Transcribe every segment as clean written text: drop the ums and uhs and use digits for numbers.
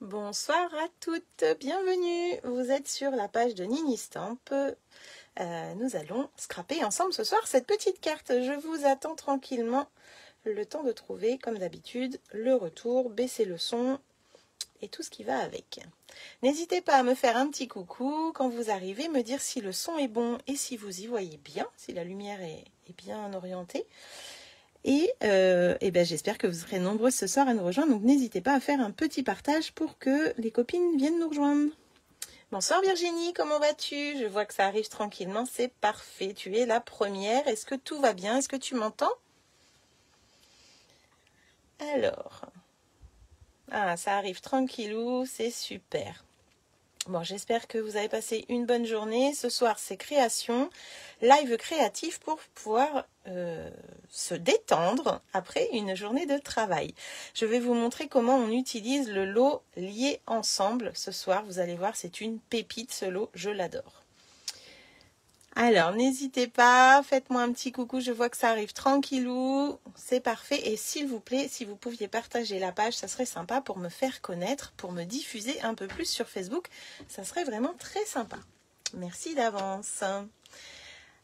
Bonsoir à toutes, bienvenue. Vous êtes sur la page de Nini Stamp. Nous allons scraper ensemble ce soir cette petite carte. Je vous attends tranquillement le temps de trouver, comme d'habitude, le retour, baisser le son et tout ce qui va avec. N'hésitez pas à me faire un petit coucou quand vous arrivez, me dire si le son est bon et si vous y voyez bien, si la lumière est bien orientée. Et j'espère que vous serez nombreuses ce soir à nous rejoindre. Donc n'hésitez pas à faire un petit partage pour que les copines viennent nous rejoindre. Bonsoir Virginie, comment vas-tu? Je vois que ça arrive tranquillement, c'est parfait. Tu es la première. Est-ce que tout va bien? Est-ce que tu m'entends? Alors, ça arrive tranquillou, c'est super. Bon, j'espère que vous avez passé une bonne journée. Ce soir, c'est création, live créatif pour pouvoir se détendre après une journée de travail. Je vais vous montrer comment on utilise le lot lié ensemble. Ce soir, vous allez voir, c'est une pépite ce lot, je l'adore. Alors, n'hésitez pas, faites-moi un petit coucou, je vois que ça arrive tranquillou, c'est parfait. Et s'il vous plaît, si vous pouviez partager la page, ça serait sympa pour me faire connaître, pour me diffuser un peu plus sur Facebook. Ça serait vraiment très sympa. Merci d'avance.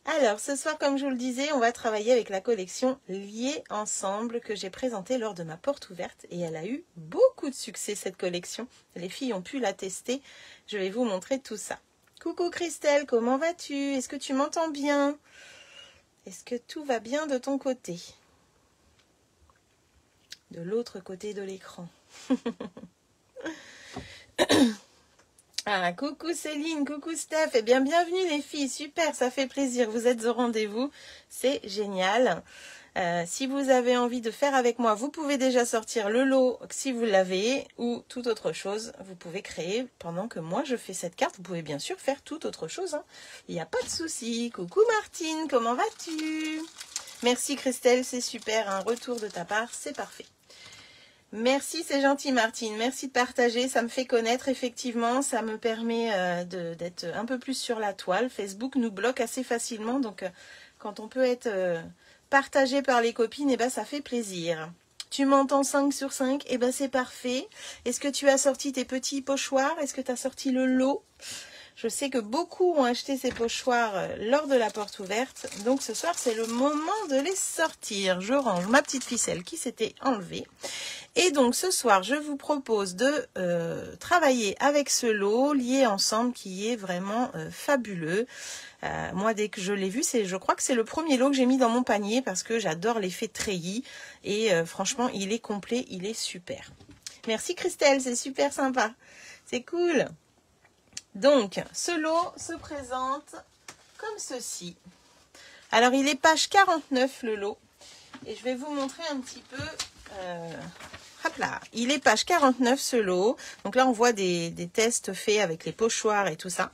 Alors, ce soir, comme je vous le disais, on va travailler avec la collection Liés ensemble que j'ai présentée lors de ma porte ouverte. Et elle a eu beaucoup de succès, cette collection. Les filles ont pu la tester. Je vais vous montrer tout ça. Coucou Christelle, comment vas-tu? Est-ce que tu m'entends bien? Est-ce que tout va bien de ton côté? De l'autre côté de l'écran. Coucou Céline, coucou Steph. Eh bien, bienvenue les filles. Super, ça fait plaisir. Vous êtes au rendez-vous. C'est génial. Si vous avez envie de faire avec moi, vous pouvez déjà sortir le lot si vous l'avez ou toute autre chose. Vous pouvez créer pendant que moi je fais cette carte. Vous pouvez bien sûr faire toute autre chose. Il n'y a pas de souci. Coucou Martine, comment vas-tu? Merci Christelle, c'est super. Un retour de ta part, c'est parfait. Merci, c'est gentil Martine. Merci de partager. Ça me fait connaître effectivement. Ça me permet d'être un peu plus sur la toile. Facebook nous bloque assez facilement. Donc quand on peut être... partagé par les copines, ça fait plaisir. Tu m'entends 5 sur 5, c'est parfait. Est-ce que tu as sorti tes petits pochoirs? Est-ce que tu as sorti le lot? Je sais que beaucoup ont acheté ces pochoirs lors de la porte ouverte. Donc ce soir, c'est le moment de les sortir. Je range ma petite ficelle qui s'était enlevée. Et donc ce soir, je vous propose de travailler avec ce lot lié ensemble qui est vraiment fabuleux. Moi, dès que je l'ai vu, je crois que c'est le premier lot que j'ai mis dans mon panier parce que j'adore l'effet treillis et franchement, il est complet, il est super. Merci Christelle, c'est super sympa. C'est cool. Donc, ce lot se présente comme ceci. Alors, il est page 49 le lot et je vais vous montrer un petit peu... hop là, il est page 49 ce lot. Donc là, on voit des tests faits avec les pochoirs et tout ça.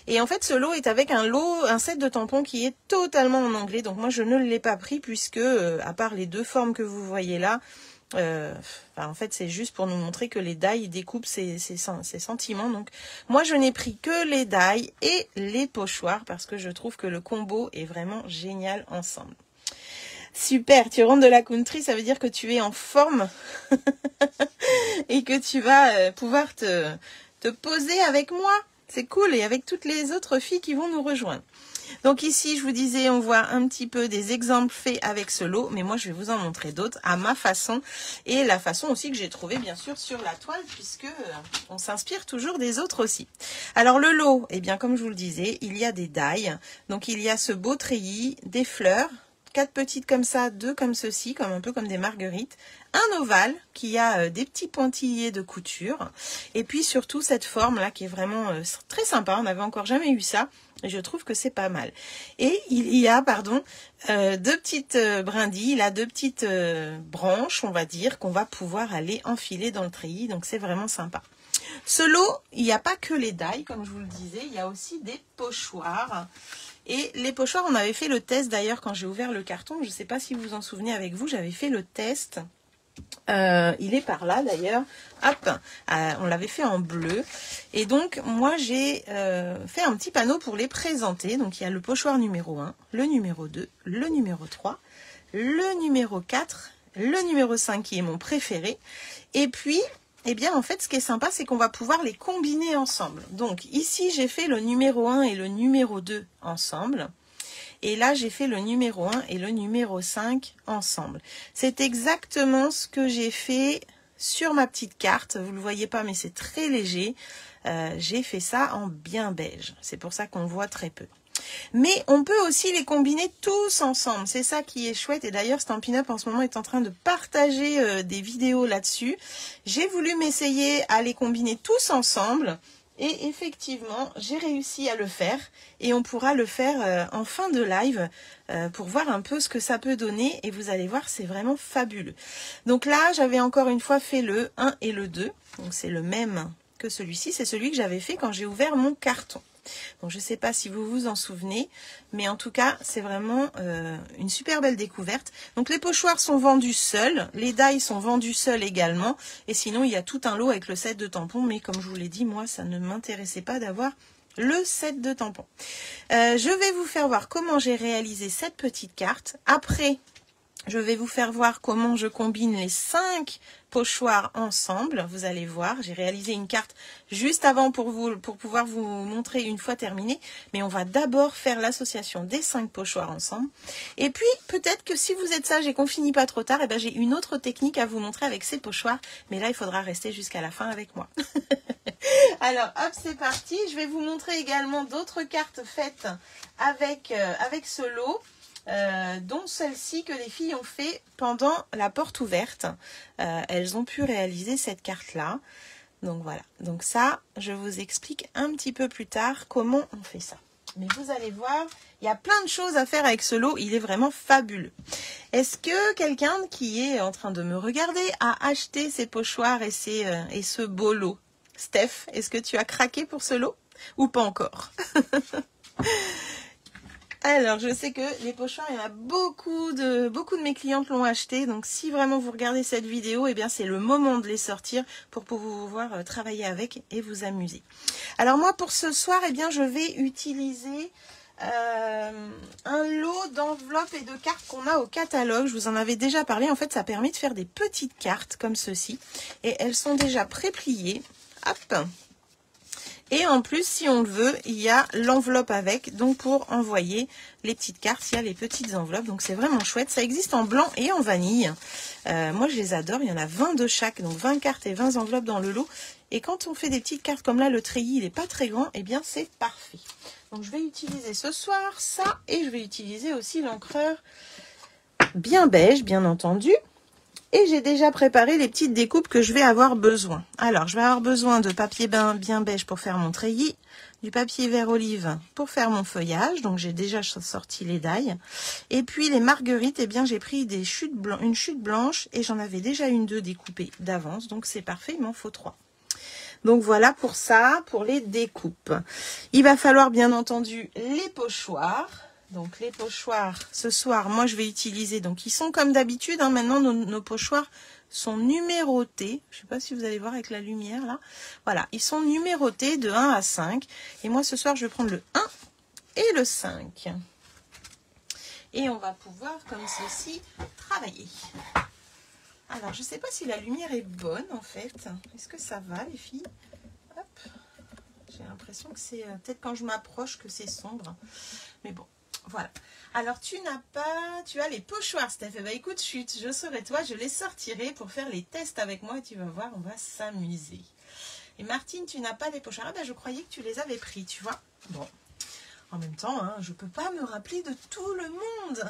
Et en fait, ce lot est avec un set de tampons qui est totalement en anglais. Donc moi, je ne l'ai pas pris puisque, à part les deux formes que vous voyez là, en fait, c'est juste pour nous montrer que les die découpent ses sentiments. Donc moi, je n'ai pris que les die et les pochoirs parce que je trouve que le combo est vraiment génial ensemble. Super, tu rentres de la country, ça veut dire que tu es en forme et que tu vas pouvoir te poser avec moi. C'est cool et avec toutes les autres filles qui vont nous rejoindre. Donc ici, je vous disais, on voit un petit peu des exemples faits avec ce lot, mais moi, je vais vous en montrer d'autres à ma façon et la façon aussi que j'ai trouvé bien sûr sur la toile puisque on s'inspire toujours des autres aussi. Alors le lot, comme je vous le disais, il y a des die. Donc il y a ce beau treillis, des fleurs, 4 petites comme ça, 2 comme ceci, comme un peu comme des marguerites, un ovale qui a des petits pointillés de couture, et puis surtout cette forme là qui est vraiment très sympa, on n'avait encore jamais eu ça, et je trouve que c'est pas mal. Et il y a, deux petites brindilles, là, 2 petites branches, on va dire, qu'on va pouvoir aller enfiler dans le treillis, donc c'est vraiment sympa. Ce lot, il n'y a pas que les die, comme je vous le disais, il y a aussi des pochoirs. Et les pochoirs, on avait fait le test d'ailleurs quand j'ai ouvert le carton. Je ne sais pas si vous vous en souvenez avec vous, j'avais fait le test. Il est par là d'ailleurs. Hop, on l'avait fait en bleu. Et donc, moi, j'ai fait un petit panneau pour les présenter. Donc, il y a le pochoir numéro 1, le numéro 2, le numéro 3, le numéro 4, le numéro 5 qui est mon préféré. Et puis, eh bien en fait ce qui est sympa c'est qu'on va pouvoir les combiner ensemble. Donc ici j'ai fait le numéro 1 et le numéro 2 ensemble. Et là j'ai fait le numéro 1 et le numéro 5 ensemble. C'est exactement ce que j'ai fait sur ma petite carte. Vous ne le voyez pas mais c'est très léger. J'ai fait ça en bien beige. C'est pour ça qu'on voit très peu. Mais on peut aussi les combiner tous ensemble. C'est ça qui est chouette. Et d'ailleurs, Stampin' Up en ce moment est en train de partager des vidéos là-dessus. J'ai voulu m'essayer à les combiner tous ensemble. Et effectivement, j'ai réussi à le faire. Et on pourra le faire en fin de live pour voir un peu ce que ça peut donner. Et vous allez voir, c'est vraiment fabuleux. Donc là, j'avais encore une fois fait le 1 et le 2. Donc c'est le même que celui-ci. C'est celui que j'avais fait quand j'ai ouvert mon carton. Donc je ne sais pas si vous vous en souvenez, mais en tout cas c'est vraiment une super belle découverte. Donc les pochoirs sont vendus seuls, les die sont vendus seuls également, et sinon il y a tout un lot avec le set de tampons, mais comme je vous l'ai dit, moi ça ne m'intéressait pas d'avoir le set de tampons. Je vais vous faire voir comment j'ai réalisé cette petite carte. Après, je vais vous faire voir comment je combine les 5 pochoirs ensemble. Vous allez voir, j'ai réalisé une carte juste avant pour pouvoir vous montrer une fois terminé. Mais on va d'abord faire l'association des 5 pochoirs ensemble. Et puis, peut-être que si vous êtes sage et qu'on finit pas trop tard, eh ben, j'ai une autre technique à vous montrer avec ces pochoirs. Mais là, il faudra rester jusqu'à la fin avec moi. Alors, hop, c'est parti. Je vais vous montrer également d'autres cartes faites avec ce lot. Dont celle-ci que les filles ont fait pendant la porte ouverte. Elles ont pu réaliser cette carte-là. Donc voilà. Donc ça, je vous explique un petit peu plus tard comment on fait ça. Mais vous allez voir, il y a plein de choses à faire avec ce lot. Il est vraiment fabuleux. Est-ce que quelqu'un qui est en train de me regarder a acheté ces pochoirs et ce beau lot? Steph, est-ce que tu as craqué pour ce lot ou pas encore? Alors, je sais que les pochoirs, il y en a beaucoup de mes clientes l'ont acheté. Donc, si vraiment vous regardez cette vidéo, eh bien, c'est le moment de les sortir pour pouvoir travailler avec et vous amuser. Alors, moi, pour ce soir, eh bien, je vais utiliser un lot d'enveloppes et de cartes qu'on a au catalogue. Je vous en avais déjà parlé. En fait, ça permet de faire des petites cartes comme ceci. Et elles sont déjà pré-pliées. Hop! Et en plus, si on le veut, il y a l'enveloppe avec. Donc, pour envoyer les petites cartes, il y a les petites enveloppes. Donc, c'est vraiment chouette. Ça existe en blanc et en vanille. Moi, je les adore. Il y en a 20 de chaque. Donc, 20 cartes et 20 enveloppes dans le lot. Et quand on fait des petites cartes comme là, le treillis, il n'est pas très grand. Eh bien, c'est parfait. Donc, je vais utiliser ce soir ça. Et je vais utiliser aussi l'encreur bien beige, bien entendu. Et j'ai déjà préparé les petites découpes que je vais avoir besoin. Alors, je vais avoir besoin de papier bien beige pour faire mon treillis, du papier vert olive pour faire mon feuillage. Donc, j'ai déjà sorti les die. Et puis, les marguerites, eh bien, j'ai pris une chute blanche et j'en avais déjà deux découpées d'avance. Donc, c'est parfait, il m'en faut 3. Donc, voilà pour ça, pour les découpes. Il va falloir, bien entendu, les pochoirs. Donc, les pochoirs, ce soir, moi, je vais utiliser, donc, ils sont comme d'habitude, hein, maintenant, nos pochoirs sont numérotés. Je ne sais pas si vous allez voir avec la lumière, là. Voilà, ils sont numérotés de 1 à 5. Et moi, ce soir, je vais prendre le 1 et le 5. Et on va pouvoir, comme ceci, travailler. Alors, je ne sais pas si la lumière est bonne, en fait. Est-ce que ça va, les filles? Hop. J'ai l'impression que c'est peut-être quand je m'approche que c'est sombre. Mais bon. Voilà. Alors, tu as les pochoirs, Steph. Eh bien, écoute, chut, je serai toi, je les sortirai pour faire les tests avec moi et tu vas voir, on va s'amuser. Et Martine, tu n'as pas les pochoirs. Ah ben, je croyais que tu les avais pris, tu vois. Bon, en même temps, hein, je ne peux pas me rappeler de tout le monde.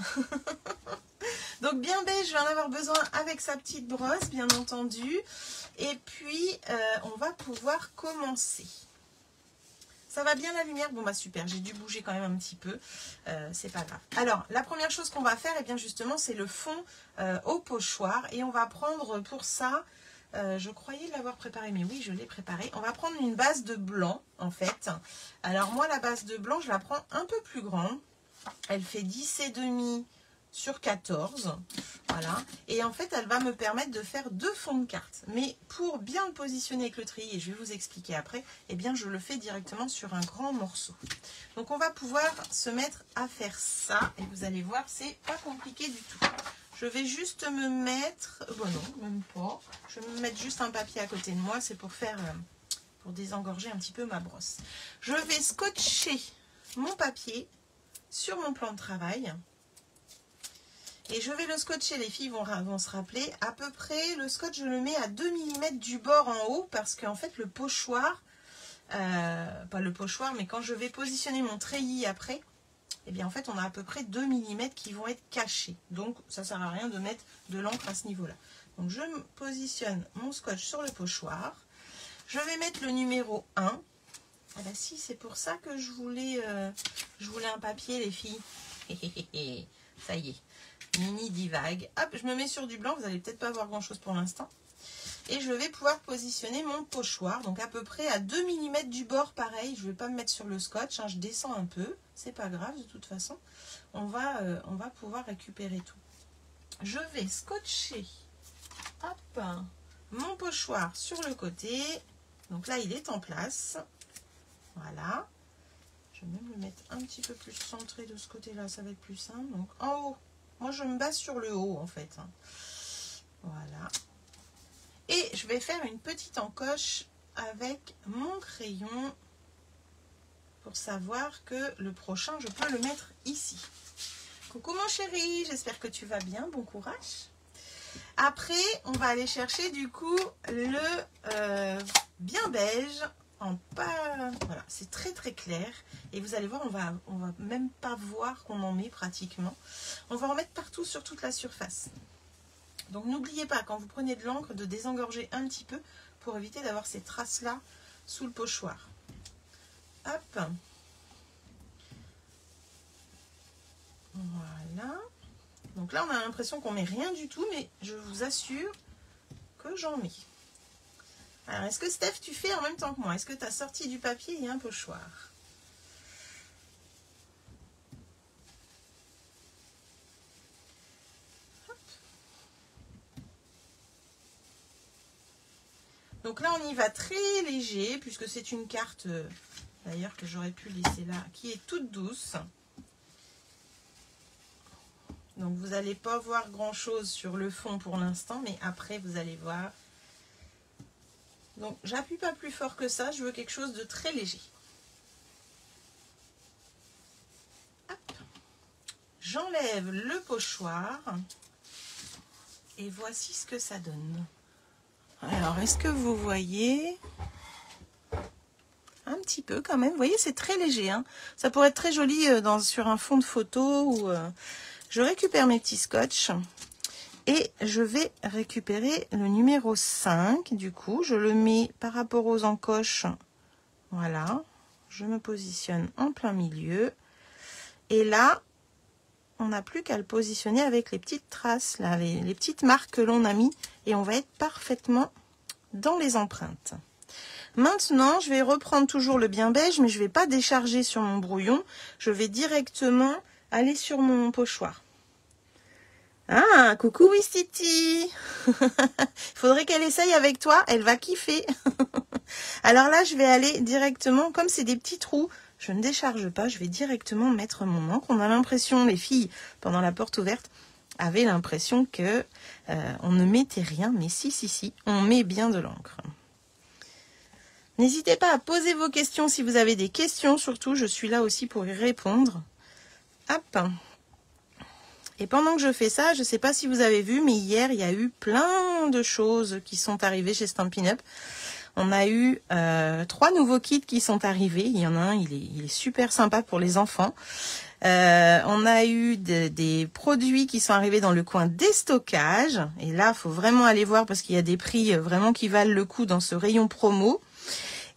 Donc, bien beige, je vais en avoir besoin avec sa petite brosse, bien entendu. Et puis, on va pouvoir commencer. Ça va bien la lumière? Bon bah super, j'ai dû bouger quand même un petit peu, c'est pas grave. Alors la première chose qu'on va faire, eh bien justement c'est le fond au pochoir. Et on va prendre pour ça, je croyais l'avoir préparé, mais oui je l'ai préparé. On va prendre une base de blanc en fait. Alors moi la base de blanc je la prends un peu plus grande. Elle fait 10,5 sur 14, voilà, et en fait elle va me permettre de faire 2 fonds de carte, mais pour bien le positionner avec le treillis, et je vais vous expliquer après, eh bien je le fais directement sur un grand morceau. Donc on va pouvoir se mettre à faire ça, et vous allez voir, c'est pas compliqué du tout. Je vais juste me mettre... Bon non, même pas. Je vais me mettre juste un papier à côté de moi. C'est pour faire... pour désengorger un petit peu ma brosse. Je vais scotcher mon papier sur mon plan de travail. Et je vais le scotcher, les filles vont se rappeler, à peu près, le scotch, je le mets à 2 mm du bord en haut, parce qu'en fait, le pochoir, pas le pochoir, mais quand je vais positionner mon treillis après, eh bien, en fait, on a à peu près 2 mm qui vont être cachés. Donc, ça ne sert à rien de mettre de l'encre à ce niveau-là. Donc, je positionne mon scotch sur le pochoir. Je vais mettre le numéro 1. Ah bah si, c'est pour ça que je voulais un papier, les filles. Ça y est. Mini divague. Hop, je me mets sur du blanc. Vous n'allez peut-être pas voir grand-chose pour l'instant. Et je vais pouvoir positionner mon pochoir. Donc à peu près à 2 mm du bord, pareil. Je ne vais pas me mettre sur le scotch. Hein, je descends un peu. C'est pas grave, de toute façon. On va pouvoir récupérer tout. Je vais scotcher hop, mon pochoir sur le côté. Donc là, il est en place. Voilà. Je vais même le mettre un petit peu plus centré de ce côté-là. Ça va être plus simple. Donc en haut. Moi, je me base sur le haut, en fait. Voilà. Et je vais faire une petite encoche avec mon crayon pour savoir que le prochain, je peux le mettre ici. Coucou mon chéri, j'espère que tu vas bien. Bon courage. Après, on va aller chercher du coup le bien beige. Voilà, c'est très très clair et vous allez voir, on va même pas voir qu'on en met pratiquement. On va en mettre partout sur toute la surface. Donc n'oubliez pas, quand vous prenez de l'encre, de désengorger un petit peu pour éviter d'avoir ces traces là sous le pochoir. Hop, voilà. Donc là on a l'impression qu'on met rien du tout, mais je vous assure que j'en mets. Alors, est-ce que Steph, tu fais en même temps que moi? Est-ce que tu as sorti du papier et un pochoir? Hop. Donc là, on y va très léger, puisque c'est une carte, d'ailleurs, que j'aurais pu laisser là, qui est toute douce. Donc, vous n'allez pas voir grand-chose sur le fond pour l'instant, mais après, vous allez voir. Donc, j'appuie pas plus fort que ça. Je veux quelque chose de très léger. J'enlève le pochoir. Et voici ce que ça donne. Alors, est-ce que vous voyez? Un petit peu quand même. Vous voyez, c'est très léger. Hein, ça pourrait être très joli sur un fond de photo. Ou, je récupère mes petits scotch. Et je vais récupérer le numéro 5. Du coup, je le mets par rapport aux encoches. Voilà. Je me positionne en plein milieu. Et là, on n'a plus qu'à le positionner avec les petites traces, là, les petites marques que l'on a mis. Et on va être parfaitement dans les empreintes. Maintenant, je vais reprendre toujours le bien beige, mais je ne vais pas décharger sur mon brouillon. Je vais directement aller sur mon pochoir. Ah, coucou Wistiti. Il faudrait qu'elle essaye avec toi, elle va kiffer. Alors là, je vais aller directement, comme c'est des petits trous, je ne décharge pas, je vais directement mettre mon encre. On a l'impression, les filles, pendant la porte ouverte, avaient l'impression que on ne mettait rien, mais si, on met bien de l'encre. N'hésitez pas à poser vos questions si vous avez des questions, surtout, je suis là aussi pour y répondre. Hop. Et pendant que je fais ça, je ne sais pas si vous avez vu, mais hier, il y a eu plein de choses qui sont arrivées chez Stampin' Up. On a eu 3 nouveaux kits qui sont arrivés. Il y en a un, il est super sympa pour les enfants. On a eu des produits qui sont arrivés dans le coin déstockage. Et là, il faut vraiment aller voir parce qu'il y a des prix vraiment qui valent le coup dans ce rayon promo.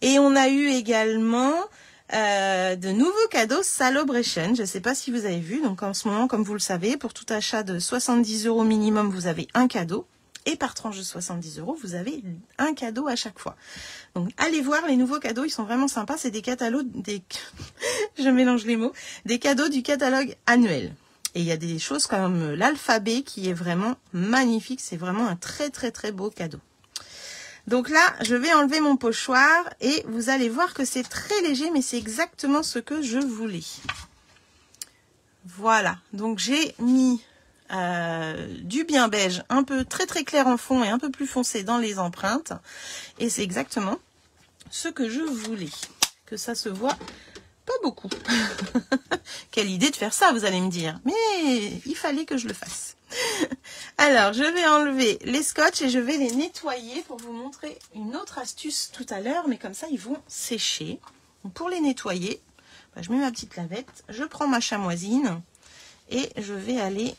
Et on a eu également... de nouveaux cadeaux Celebration. Je ne sais pas si vous avez vu. Donc en ce moment, comme vous le savez, pour tout achat de 70 € minimum, vous avez un cadeau. Et par tranche de 70 €, vous avez un cadeau à chaque fois. Donc allez voir les nouveaux cadeaux, ils sont vraiment sympas. C'est des catalogues, je mélange les mots, des cadeaux du catalogue annuel. Et il y a des choses comme l'alphabet qui est vraiment magnifique. C'est vraiment un très très très beau cadeau. Donc là, je vais enlever mon pochoir et vous allez voir que c'est très léger, mais c'est exactement ce que je voulais. Voilà, donc j'ai mis du bien beige, un peu très très clair en fond et un peu plus foncé dans les empreintes. Et c'est exactement ce que je voulais, que ça se voit pas beaucoup. Quelle idée de faire ça, vous allez me dire. Mais il fallait que je le fasse. Alors, je vais enlever les scotch et je vais les nettoyer pour vous montrer une autre astuce tout à l'heure. Mais comme ça, ils vont sécher. Donc, pour les nettoyer, je mets ma petite lavette, je prends ma chamoisine et je vais aller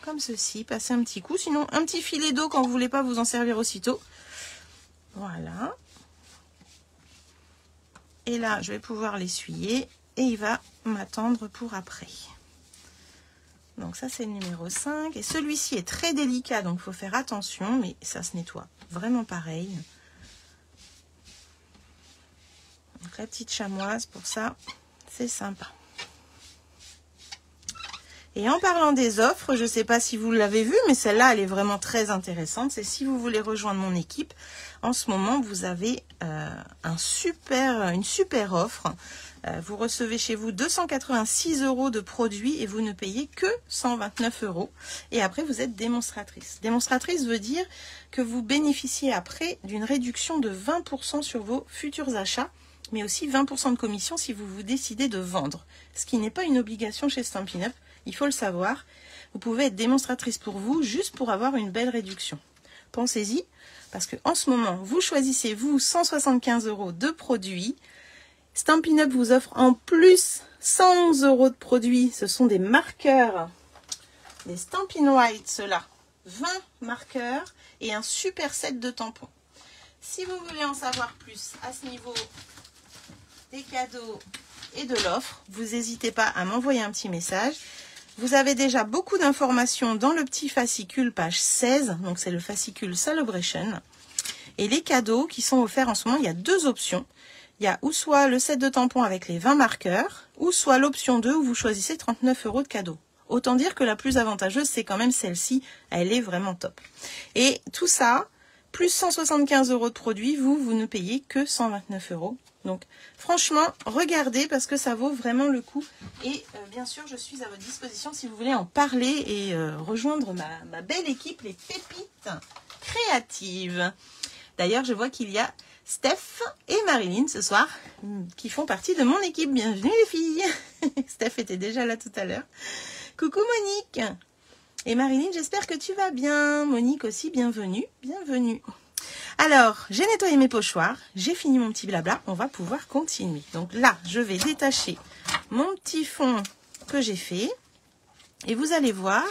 comme ceci, passer un petit coup. Sinon, un petit filet d'eau quand vous ne voulez pas vous en servir aussitôt. Voilà. Et là, je vais pouvoir l'essuyer et il va m'attendre pour après. Donc ça, c'est le numéro 5. Et celui-ci est très délicat, donc il faut faire attention, mais ça se nettoie vraiment pareil. Donc la petite chamoise, pour ça, c'est sympa. Et en parlant des offres, je ne sais pas si vous l'avez vu, mais celle-là, elle est vraiment très intéressante. C'est si vous voulez rejoindre mon équipe, en ce moment, vous avez une super offre. Vous recevez chez vous 286 € de produits et vous ne payez que 129 €. Et après, vous êtes démonstratrice. Démonstratrice veut dire que vous bénéficiez après d'une réduction de 20% sur vos futurs achats, mais aussi 20% de commission si vous vous décidez de vendre. Ce qui n'est pas une obligation chez Stampin' Up, il faut le savoir. Vous pouvez être démonstratrice pour vous, juste pour avoir une belle réduction. Pensez-y, parce qu'en ce moment, vous choisissez, vous, 175 € de produits. Stampin' Up vous offre en plus 111 € de produits. Ce sont des marqueurs, des Stampin' White, ceux-là. 20 marqueurs et un super set de tampons. Si vous voulez en savoir plus à ce niveau des cadeaux et de l'offre, vous n'hésitez pas à m'envoyer un petit message. Vous avez déjà beaucoup d'informations dans le petit fascicule page 16, donc c'est le fascicule Celebration. Et les cadeaux qui sont offerts en ce moment, il y a deux options. Il y a ou soit le set de tampons avec les 20 marqueurs, ou soit l'option 2 où vous choisissez 39 € de cadeaux. Autant dire que la plus avantageuse, c'est quand même celle-ci, elle est vraiment top. Et tout ça, plus 175 € de produits, vous ne payez que 129 €. Donc franchement, regardez parce que ça vaut vraiment le coup. Et bien sûr, je suis à votre disposition si vous voulez en parler et rejoindre ma belle équipe, les pépites créatives. D'ailleurs, je vois qu'il y a Steph et Marilyn ce soir qui font partie de mon équipe. Bienvenue les filles. Steph était déjà là tout à l'heure. Coucou Monique. Et Marilyn, j'espère que tu vas bien. Monique aussi, bienvenue. Bienvenue. Alors, j'ai nettoyé mes pochoirs, j'ai fini mon petit blabla, on va pouvoir continuer. Donc là, je vais détacher mon petit fond que j'ai fait. Et vous allez voir,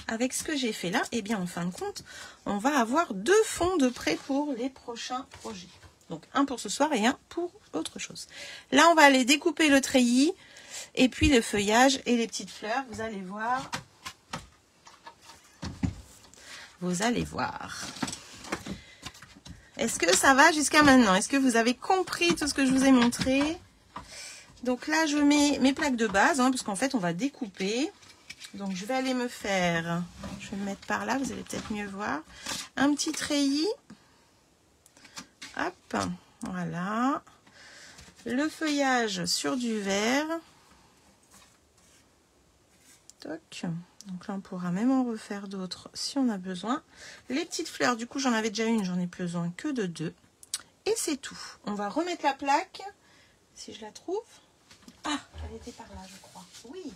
avec ce que j'ai fait là, eh bien en fin de compte, on va avoir deux fonds de prêt pour les prochains projets. Donc un pour ce soir et un pour autre chose. Là, on va aller découper le treillis et puis le feuillage et les petites fleurs. Vous allez voir. Vous allez voir. Est-ce que ça va jusqu'à maintenant? Est-ce que vous avez compris tout ce que je vous ai montré? Donc là, je mets mes plaques de base, parce qu'en fait, on va découper. Donc, je vais aller me faire, je vais me mettre par là, vous allez peut-être mieux voir, un petit treillis. Hop, voilà. Le feuillage sur du vert. Toc. Donc là, on pourra même en refaire d'autres si on a besoin. Les petites fleurs, du coup, j'en avais déjà une, j'en ai besoin que de 2. Et c'est tout. On va remettre la plaque, si je la trouve. Ah, elle était par là, je crois. Oui.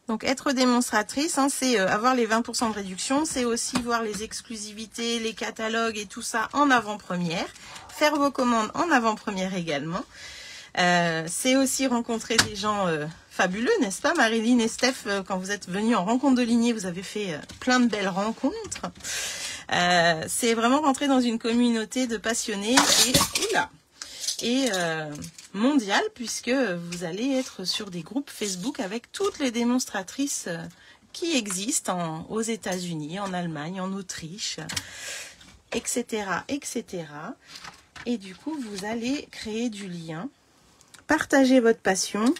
Donc, être démonstratrice, c'est avoir les 20% de réduction. C'est aussi voir les exclusivités, les catalogues et tout ça en avant-première. Faire vos commandes en avant-première également. C'est aussi rencontrer des gens fabuleux, n'est-ce pas Marilyn et Steph, quand vous êtes venus en rencontre de lignée, vous avez fait plein de belles rencontres. C'est vraiment rentrer dans une communauté de passionnés et mondiale, puisque vous allez être sur des groupes Facebook avec toutes les démonstratrices qui existent aux États-Unis, en Allemagne, en Autriche, etc., etc. Et du coup, vous allez créer du lien. Partagez votre passion.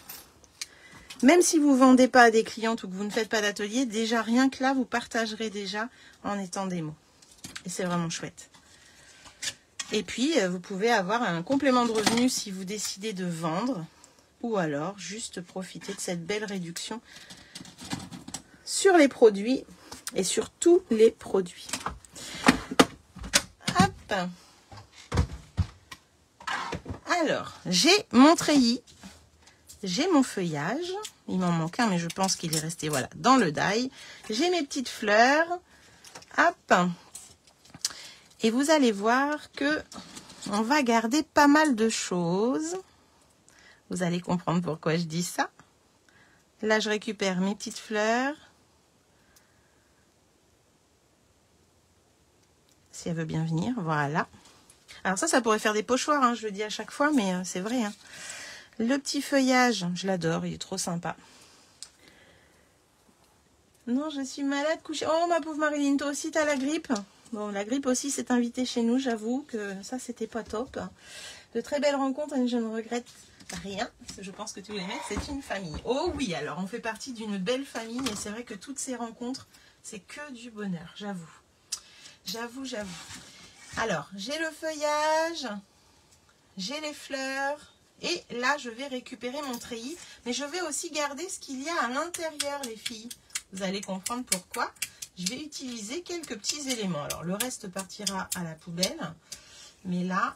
Même si vous ne vendez pas à des clientes ou que vous ne faites pas d'atelier, déjà rien que là, vous partagerez déjà en étant démo. Et c'est vraiment chouette. Et puis, vous pouvez avoir un complément de revenu si vous décidez de vendre ou alors juste profiter de cette belle réduction sur les produits et sur tous les produits. Hop. Alors, j'ai mon treillis, j'ai mon feuillage, il m'en manque un mais je pense qu'il est resté voilà dans le die. J'ai mes petites fleurs, hop. Et vous allez voir que on va garder pas mal de choses. Vous allez comprendre pourquoi je dis ça. Là, je récupère mes petites fleurs. Si elle veut bien venir, voilà. Alors ça pourrait faire des pochoirs, hein, je le dis à chaque fois, mais c'est vrai. Hein. Le petit feuillage, je l'adore, il est trop sympa. Non, je suis malade, couchée. Oh, ma pauvre Marilyn, toi aussi, t'as la grippe? Bon, la grippe aussi s'est invitée chez nous, j'avoue que ça, c'était pas top. De très belles rencontres, et je ne regrette rien. Je pense que tous les mecs, c'est une famille. Oh oui, alors on fait partie d'une belle famille, et c'est vrai que toutes ces rencontres, c'est que du bonheur, j'avoue. J'avoue. Alors, j'ai le feuillage, j'ai les fleurs, et là, je vais récupérer mon treillis, mais je vais aussi garder ce qu'il y a à l'intérieur, les filles. Vous allez comprendre pourquoi. Je vais utiliser quelques petits éléments. Alors, le reste partira à la poubelle, mais là,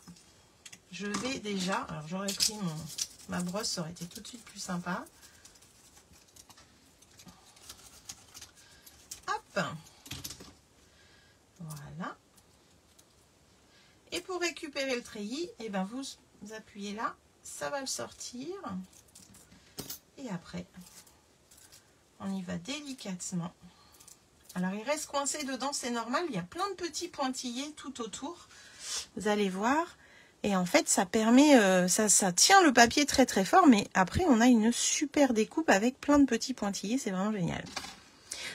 je vais déjà... Alors, j'aurais pris ma brosse, ça aurait été tout de suite plus sympa. Hop. Voilà. Et pour récupérer le treillis, eh ben vous appuyez là, ça va le sortir. Et après, on y va délicatement. Alors, il reste coincé dedans, c'est normal. Il y a plein de petits pointillés tout autour. Vous allez voir. Et en fait, ça permet, ça tient le papier très très fort. Mais après, on a une super découpe avec plein de petits pointillés. C'est vraiment génial.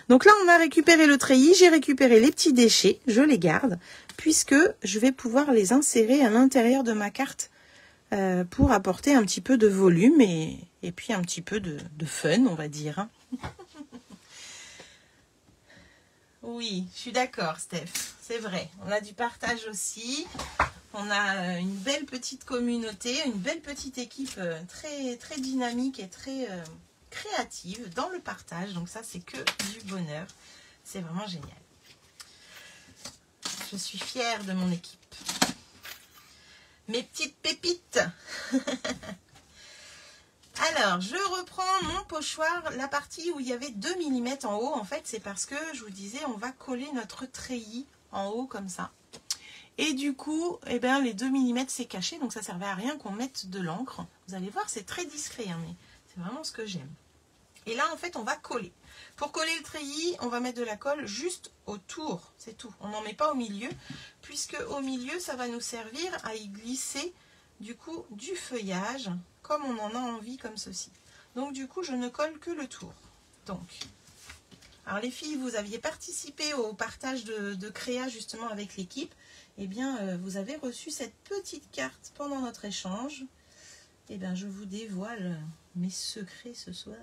Donc là, on a récupéré le treillis. J'ai récupéré les petits déchets. Je les garde puisque je vais pouvoir les insérer à l'intérieur de ma carte pour apporter un petit peu de volume et puis un petit peu de fun, on va dire. Hein. Oui, je suis d'accord, Steph. C'est vrai. On a du partage aussi. On a une belle petite communauté, une belle petite équipe très, très dynamique et très créative dans le partage. Donc ça, c'est que du bonheur. C'est vraiment génial. Je suis fière de mon équipe. Mes petites pépites. Alors, je reprends mon pochoir, la partie où il y avait 2 mm en haut. En fait, c'est parce que, je vous disais, on va coller notre treillis en haut comme ça. Et du coup, eh ben, les 2 mm, c'est caché. Donc, ça ne servait à rien qu'on mette de l'encre. Vous allez voir, c'est très discret, hein, mais c'est vraiment ce que j'aime. Et là, en fait, on va coller. Pour coller le treillis, on va mettre de la colle juste autour. C'est tout. On n'en met pas au milieu, puisque au milieu, ça va nous servir à y glisser, du coup, du feuillage, comme on en a envie, comme ceci. Donc, du coup, je ne colle que le tour. Donc, alors les filles, vous aviez participé au partage de créa, justement, avec l'équipe. Eh bien, vous avez reçu cette petite carte pendant notre échange. Eh bien, je vous dévoile mes secrets ce soir.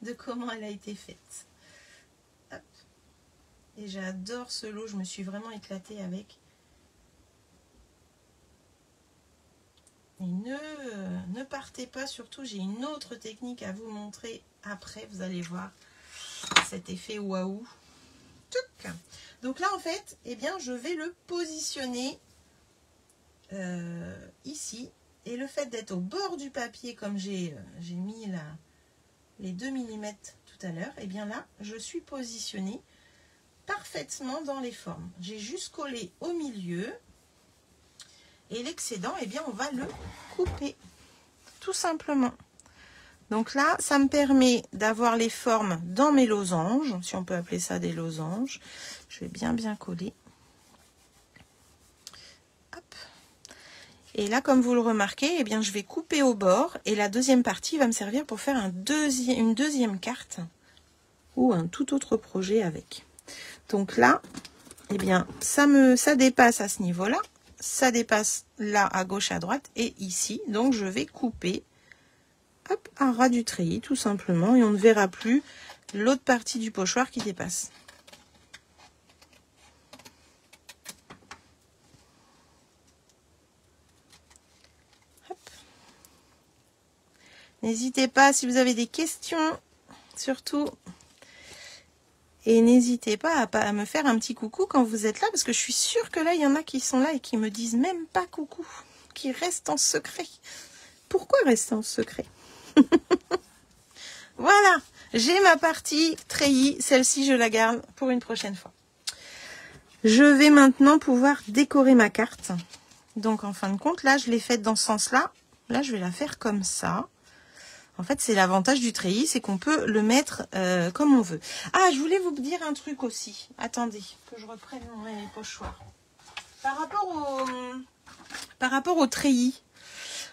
De comment elle a été faite. Hop. Et j'adore ce lot, je me suis vraiment éclatée avec. Et ne partez pas, surtout j'ai une autre technique à vous montrer après, vous allez voir cet effet waouh. Donc là en fait, eh bien, je vais le positionner ici. Et le fait d'être au bord du papier, comme j'ai mis là les 2 mm tout à l'heure, et bien là, je suis positionnée parfaitement dans les formes. J'ai juste collé au milieu et l'excédent, et bien on va le couper, tout simplement. Donc là, ça me permet d'avoir les formes dans mes losanges, si on peut appeler ça des losanges. Je vais bien coller. Hop. Et là, comme vous le remarquez, eh bien, je vais couper au bord et la deuxième partie va me servir pour faire une deuxième carte ou un tout autre projet avec. Donc là, eh bien, ça dépasse à ce niveau-là, ça dépasse là à gauche, à droite et ici. Donc, je vais couper hop, à ras du treillis tout simplement et on ne verra plus l'autre partie du pochoir qui dépasse. N'hésitez pas si vous avez des questions, surtout. Et n'hésitez pas à me faire un petit coucou quand vous êtes là, parce que je suis sûre que là, il y en a qui sont là et qui me disent même pas coucou, qui restent en secret. Pourquoi rester en secret? Voilà, j'ai ma partie treillis, celle-ci je la garde pour une prochaine fois. Je vais maintenant pouvoir décorer ma carte. Donc en fin de compte, là je l'ai faite dans ce sens-là. Là je vais la faire comme ça. En fait c'est l'avantage du treillis, c'est qu'on peut le mettre comme on veut. Ah, je voulais vous dire un truc aussi. Attendez, que je reprenne mes pochoirs. Par rapport au treillis,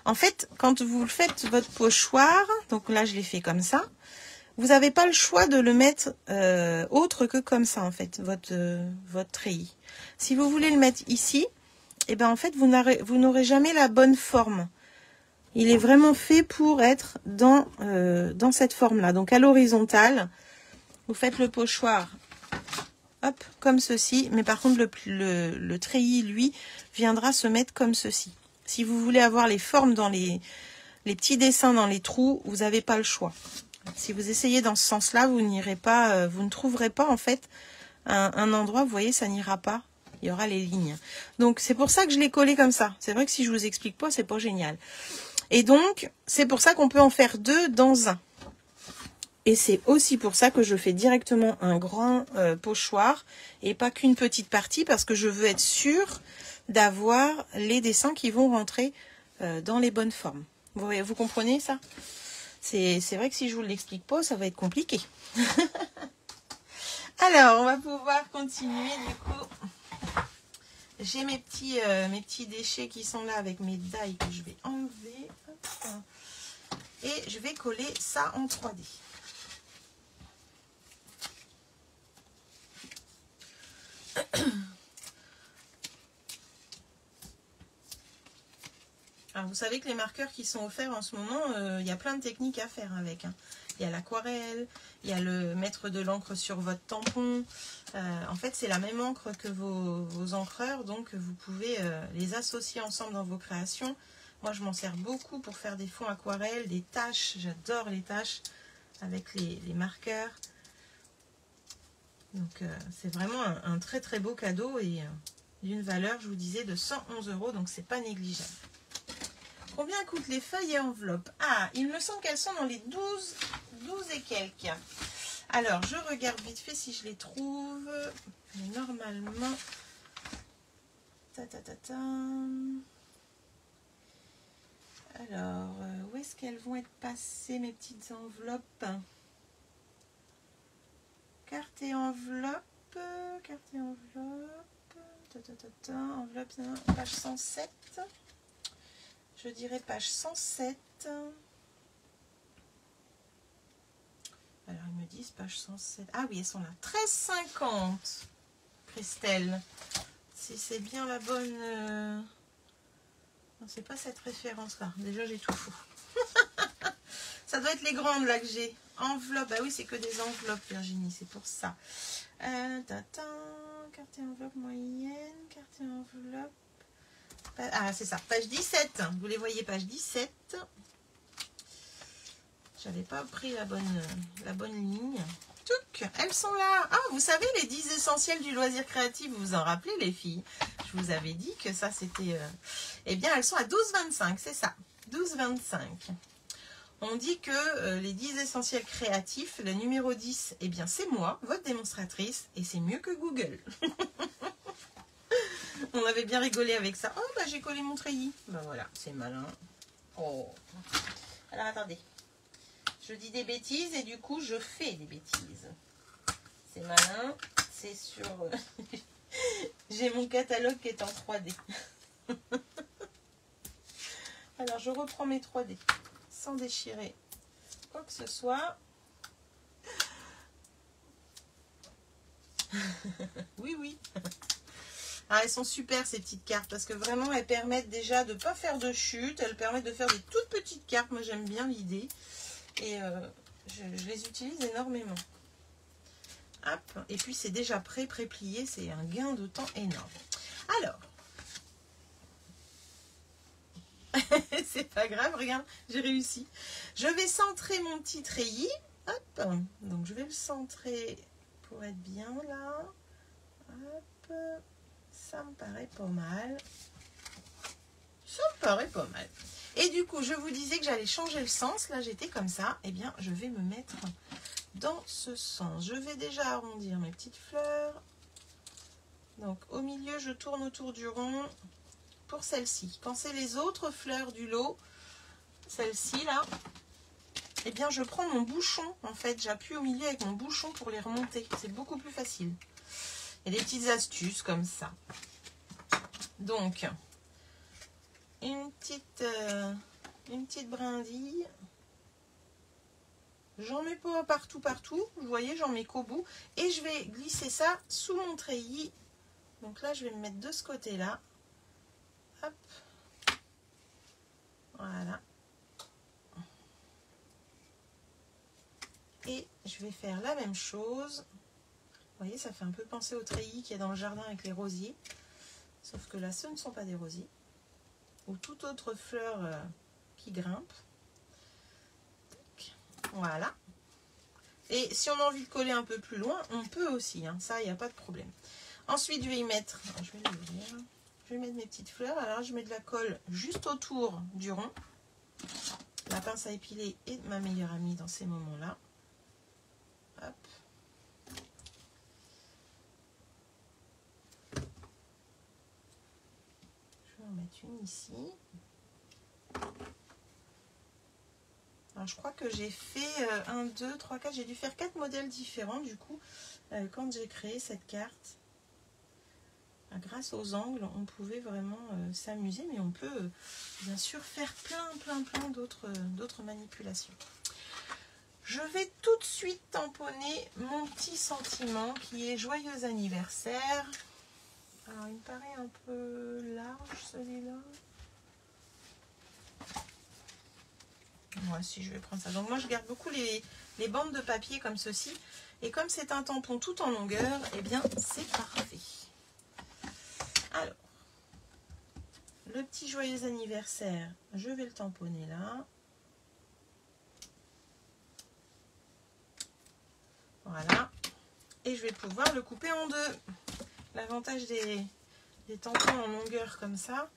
en fait, quand vous faites votre pochoir, donc là je l'ai fait comme ça, vous n'avez pas le choix de le mettre autre que comme ça, en fait, votre treillis. Si vous voulez le mettre ici, eh ben en fait, vous n'aurez jamais la bonne forme. Il est vraiment fait pour être dans cette forme-là. Donc à l'horizontale, vous faites le pochoir, hop, comme ceci. Mais par contre, le treillis, lui, viendra se mettre comme ceci. Si vous voulez avoir les formes dans les petits dessins dans les trous, vous n'avez pas le choix. Si vous essayez dans ce sens-là, vous n'irez pas, vous ne trouverez pas en fait un endroit, vous voyez, ça n'ira pas. Il y aura les lignes. Donc c'est pour ça que je l'ai collé comme ça. C'est vrai que si je vous explique pas, c'est pas génial. Et donc c'est pour ça qu'on peut en faire deux dans un. Et c'est aussi pour ça que je fais directement un grand pochoir et pas qu'une petite partie, parce que je veux être sûre d'avoir les dessins qui vont rentrer dans les bonnes formes. Vous comprenez ça? C'est vrai que si je vous l'explique pas, ça va être compliqué. Alors, on va pouvoir continuer du coup. J'ai mes petits déchets qui sont là avec mes die que je vais enlever. Hop. Et je vais coller ça en 3D. Alors, vous savez que les marqueurs qui sont offerts en ce moment, il y a plein de techniques à faire avec. Hein. Il y a l'aquarelle, il y a le mettre de l'encre sur votre tampon. En fait, c'est la même encre que vos encreurs, donc vous pouvez les associer ensemble dans vos créations. Moi, je m'en sers beaucoup pour faire des fonds aquarelles, des taches. J'adore les taches avec les marqueurs. Donc, c'est vraiment un très très beau cadeau et d'une valeur, je vous disais, de 111 €, donc c'est pas négligeable. Combien coûtent les feuilles et enveloppes? Ah, il me semble qu'elles sont dans les 12 et quelques. Alors, je regarde vite fait si je les trouve. Mais normalement... Alors, où est-ce qu'elles vont être passées, mes petites enveloppes? Carte et enveloppe. Carte et enveloppe. Enveloppe, page 107. Je dirais page 107. Alors, ils me disent page 107. Ah oui, elles sont là. 13,50, Christelle. Si c'est bien la bonne... Non, c'est pas cette référence-là. Déjà, j'ai tout faux. Ça doit être les grandes, là, que j'ai. Enveloppe. Bah oui, c'est que des enveloppes, Virginie. C'est pour ça. Carte et enveloppe moyenne. Carte et enveloppe. Ah, c'est ça, page 17. Vous les voyez, page 17. J'avais pas pris la bonne ligne. Touc, elles sont là. Ah, vous savez, les 10 essentiels du loisir créatif, vous vous en rappelez, les filles? Je vous avais dit que ça, c'était... Eh bien, elles sont à 12,25, c'est ça. 12,25. On dit que les 10 essentiels créatifs, le numéro 10, eh bien, c'est moi, votre démonstratrice, et c'est mieux que Google. On avait bien rigolé avec ça. Oh, bah j'ai collé mon treillis. Ben voilà, c'est malin. Oh. Alors, attendez. Je dis des bêtises et du coup, je fais des bêtises. C'est malin. C'est sur... J'ai mon catalogue qui est en 3D. Alors, je reprends mes 3D. Sans déchirer quoi que ce soit. Oui, oui. Ah, elles sont super ces petites cartes parce que vraiment elles permettent déjà de ne pas faire de chute. Elles permettent de faire des toutes petites cartes. Moi j'aime bien l'idée et je les utilise énormément. Hop. Et puis c'est déjà pré-plié. C'est un gain de temps énorme. Alors, c'est pas grave, regarde, j'ai réussi. Je vais centrer mon petit treillis. Hop, donc je vais le centrer pour être bien là. Hop, ça me paraît pas mal. Ça me paraît pas mal. Et du coup, je vous disais que j'allais changer le sens. Là, j'étais comme ça. Eh bien, je vais me mettre dans ce sens. Je vais déjà arrondir mes petites fleurs. Donc, au milieu, je tourne autour du rond pour celle-ci. Quand c'est les autres fleurs du lot, celle-ci là, eh bien, je prends mon bouchon. En fait, j'appuie au milieu avec mon bouchon pour les remonter. C'est beaucoup plus facile. Il y a des petites astuces comme ça. Donc, une petite brindille. J'en mets pas partout. Vous voyez, j'en mets qu'au bout. Et je vais glisser ça sous mon treillis. Donc là, je vais me mettre de ce côté-là. Hop. Voilà. Et je vais faire la même chose. Vous voyez, ça fait un peu penser au treillis qu'il y a dans le jardin avec les rosiers. Sauf que là, ce ne sont pas des rosiers. Ou toute autre fleur qui grimpe. Voilà. Et si on a envie de coller un peu plus loin, on peut aussi. Hein. Ça, il n'y a pas de problème. Ensuite, je vais y mettre... Je vais l'ouvrir. Je vais mettre mes petites fleurs. Alors, je mets de la colle juste autour du rond. La pince à épiler est ma meilleure amie dans ces moments-là. Hop. Je vais en mettre une ici. Alors, je crois que j'ai fait 1, 2, 3, 4. J'ai dû faire 4 modèles différents du coup quand j'ai créé cette carte. Grâce aux angles, on pouvait vraiment s'amuser, mais on peut bien sûr faire plein d'autres manipulations. Je vais tout de suite tamponner mon petit sentiment qui est joyeux anniversaire. Alors, il me paraît un peu large celui-là. Moi aussi, je vais prendre ça. Donc, moi, je garde beaucoup les bandes de papier comme ceci. Et comme c'est un tampon tout en longueur, eh bien, c'est parfait. Alors, le petit joyeux anniversaire, je vais le tamponner là. Voilà. Et je vais pouvoir le couper en deux. L'avantage des tampons en longueur comme ça,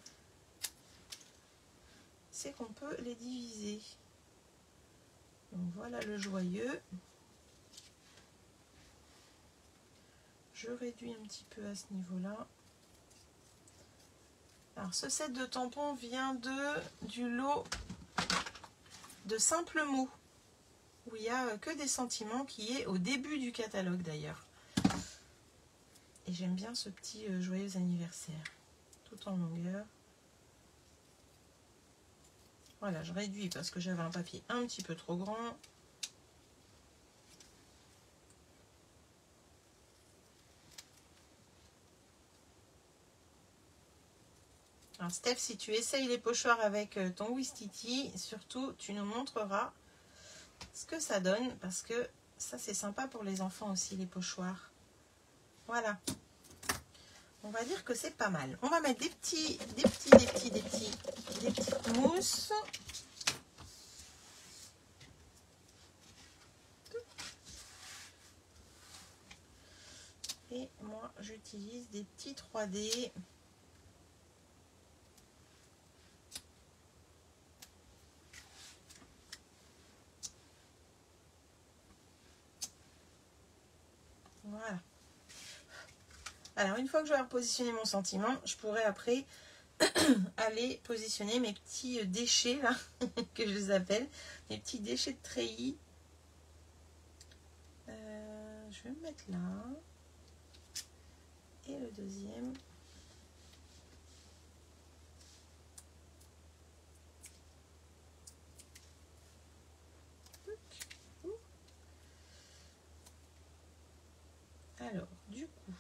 c'est qu'on peut les diviser. Donc voilà le joyeux. Je réduis un petit peu à ce niveau-là. Alors ce set de tampons vient du lot de simples mots, où il n'y a que des sentiments, qui est au début du catalogue d'ailleurs. Et j'aime bien ce petit joyeux anniversaire, tout en longueur. Voilà, je réduis parce que j'avais un papier un petit peu trop grand. Alors Steph, si tu essayes les pochoirs avec ton Wistiti, surtout tu nous montreras ce que ça donne, parce que ça c'est sympa pour les enfants aussi, les pochoirs. Voilà. On va dire que c'est pas mal. On va mettre des petites mousses. Et moi j'utilise des petits 3D. Voilà. Alors, une fois que j'aurai positionné mon sentiment, je pourrai après aller positionner mes petits déchets, là, que je les appelle, mes petits déchets de treillis. Je vais me mettre là. Et le deuxième. Alors, du coup,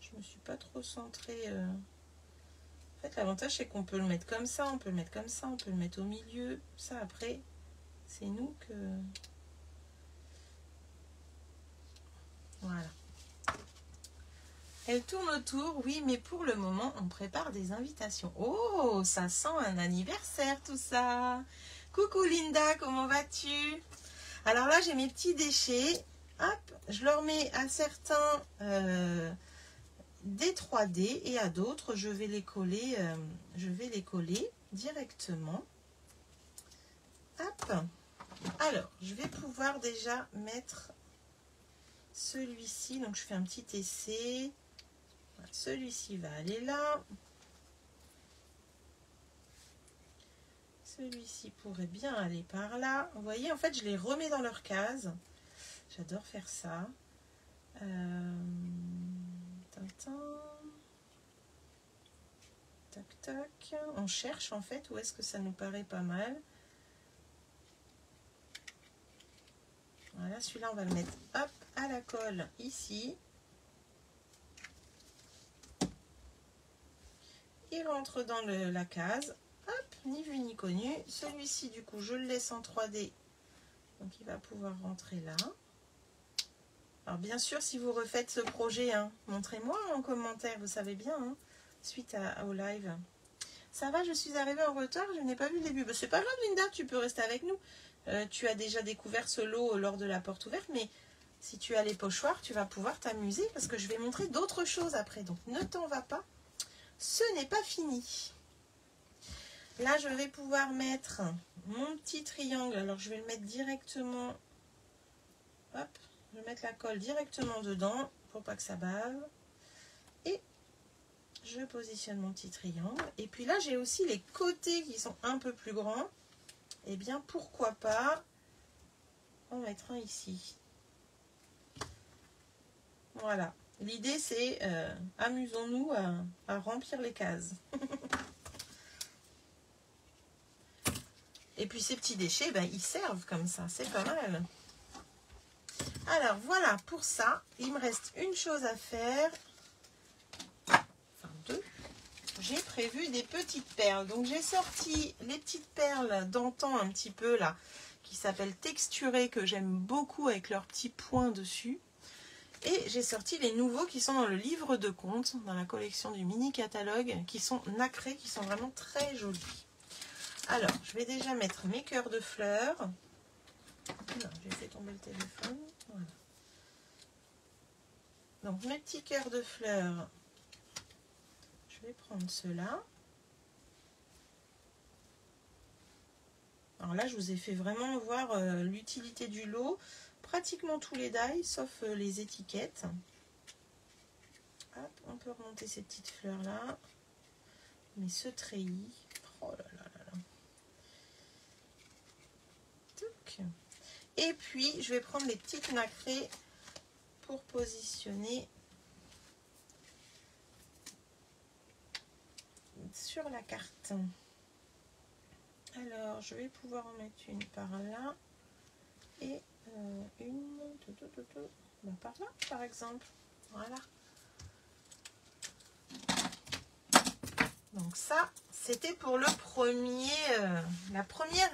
je me suis pas trop centrée. En fait, l'avantage, c'est qu'on peut le mettre comme ça, on peut le mettre comme ça, on peut le mettre au milieu. Ça, après, c'est nous que... Voilà. Elle tourne autour, oui, mais pour le moment, on prépare des invitations. Oh, ça sent un anniversaire tout ça. Coucou Linda, comment vas-tu? Alors là, j'ai mes petits déchets. Hop, je leur mets à certains des 3D et à d'autres, je vais les coller directement. Hop. Alors, je vais pouvoir déjà mettre celui-ci. Donc, je fais un petit essai. Celui-ci va aller là. Celui-ci pourrait bien aller par là. Vous voyez, en fait, je les remets dans leur case. J'adore faire ça. Tac, tac. On cherche, en fait, où est-ce que ça nous paraît pas mal. Voilà, celui-là, on va le mettre, hop, à la colle, ici. Il rentre dans la case. Hop, ni vu ni connu. Celui-ci, du coup, je le laisse en 3D. Donc, il va pouvoir rentrer là. Alors, bien sûr, si vous refaites ce projet, hein, montrez-moi en commentaire, vous savez bien, hein, suite au live. Ça va, je suis arrivée en retard, je n'ai pas vu le début. Ben, c'est pas grave, Linda, tu peux rester avec nous. Tu as déjà découvert ce lot lors de la porte ouverte, mais si tu as les pochoirs, tu vas pouvoir t'amuser parce que je vais montrer d'autres choses après. Donc, ne t'en va pas. Ce n'est pas fini. Là, je vais pouvoir mettre mon petit triangle. Alors, je vais le mettre directement. Hop, je vais mettre la colle directement dedans pour pas que ça bave. Et je positionne mon petit triangle. Et puis là, j'ai aussi les côtés qui sont un peu plus grands. Eh bien, pourquoi pas en mettre un ici. Voilà. L'idée, c'est amusons-nous à remplir les cases. Et puis ces petits déchets, ben, ils servent comme ça, c'est pas mal. Alors voilà, pour ça, il me reste une chose à faire. Enfin deux. J'ai prévu des petites perles. Donc j'ai sorti les petites perles d'antan un petit peu là, qui s'appellent texturées, que j'aime beaucoup avec leurs petits points dessus. Et j'ai sorti les nouveaux qui sont dans le livre de compte, dans la collection du mini catalogue, qui sont nacrés, qui sont vraiment très jolis. Alors, je vais déjà mettre mes cœurs de fleurs. Non, j'ai fait tomber le téléphone. Voilà. Donc, mes petits cœurs de fleurs, je vais prendre ceux-là. Alors là, je vous ai fait vraiment voir l'utilité du lot. Pratiquement tous les die, sauf les étiquettes. Hop, on peut remonter ces petites fleurs-là. Mais ce treillis, oh là là là là. Et puis, je vais prendre les petites nacrées pour positionner sur la carte. Alors, je vais pouvoir en mettre une par là et une par là, par exemple. Voilà. Donc ça, c'était pour le premier, la première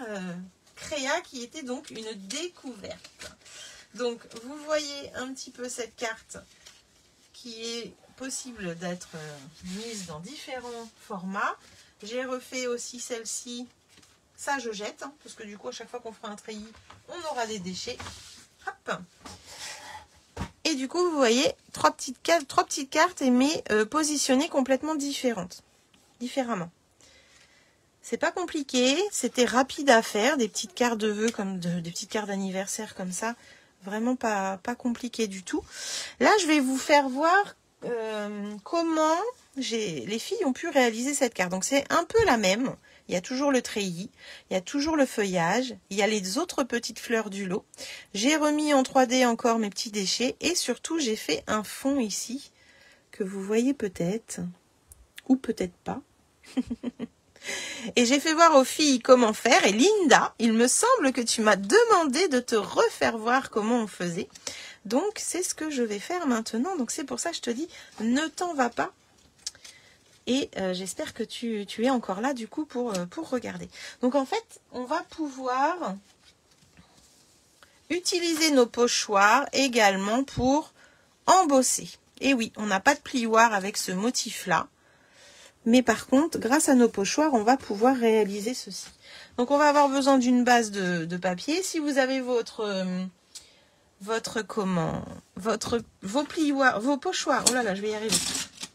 créa qui était donc une découverte. Donc, vous voyez un petit peu cette carte qui est possible d'être mise dans différents formats. J'ai refait aussi celle-ci. Ça, je jette, hein, parce que du coup, à chaque fois qu'on fera un treillis, on aura des déchets. Hop. Et du coup, vous voyez, trois petites cartes, mais positionnées complètement différemment. C'est pas compliqué, c'était rapide à faire, des petites cartes de vœux, comme des petites cartes d'anniversaire comme ça. Vraiment pas compliqué du tout. Là, je vais vous faire voir comment les filles ont pu réaliser cette carte. Donc, c'est un peu la même. Il y a toujours le treillis, il y a toujours le feuillage, il y a les autres petites fleurs du lot. J'ai remis en 3D encore mes petits déchets et surtout, j'ai fait un fond ici que vous voyez peut-être ou peut-être pas. Et j'ai fait voir aux filles comment faire. Et Linda, il me semble que tu m'as demandé de te refaire voir comment on faisait. Donc, c'est ce que je vais faire maintenant. Donc, c'est pour ça que je te dis, ne t'en va pas. Et j'espère que tu es encore là, du coup, pour regarder. Donc, en fait, on va pouvoir utiliser nos pochoirs également pour embosser. Et oui, on n'a pas de plioir avec ce motif-là. Mais par contre, grâce à nos pochoirs, on va pouvoir réaliser ceci. Donc, on va avoir besoin d'une base de papier. Si vous avez vos plioirs, vos pochoirs. Oh là là, je vais y arriver.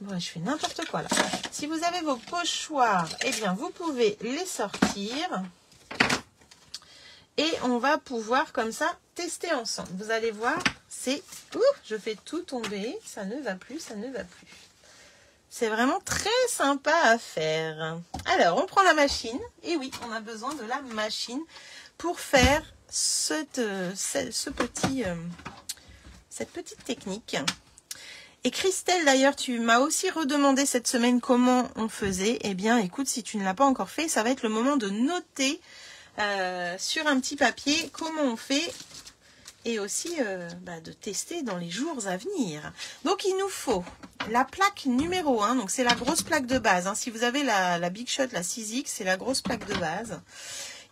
Ouais, je fais n'importe quoi là. Si vous avez vos pochoirs, eh bien, vous pouvez les sortir. Et on va pouvoir comme ça tester ensemble. Vous allez voir, c'est... Ouh, je fais tout tomber. Ça ne va plus, ça ne va plus. C'est vraiment très sympa à faire. Alors, on prend la machine. Et oui, on a besoin de la machine pour faire cette petite technique. Et Christelle, d'ailleurs, tu m'as aussi redemandé cette semaine comment on faisait. Eh bien, écoute, si tu ne l'as pas encore fait, ça va être le moment de noter sur un petit papier comment on fait. Et aussi de tester dans les jours à venir. Donc, il nous faut la plaque numéro 1. Donc, c'est la grosse plaque de base. Hein. Si vous avez la Big Shot, la 6X, c'est la grosse plaque de base.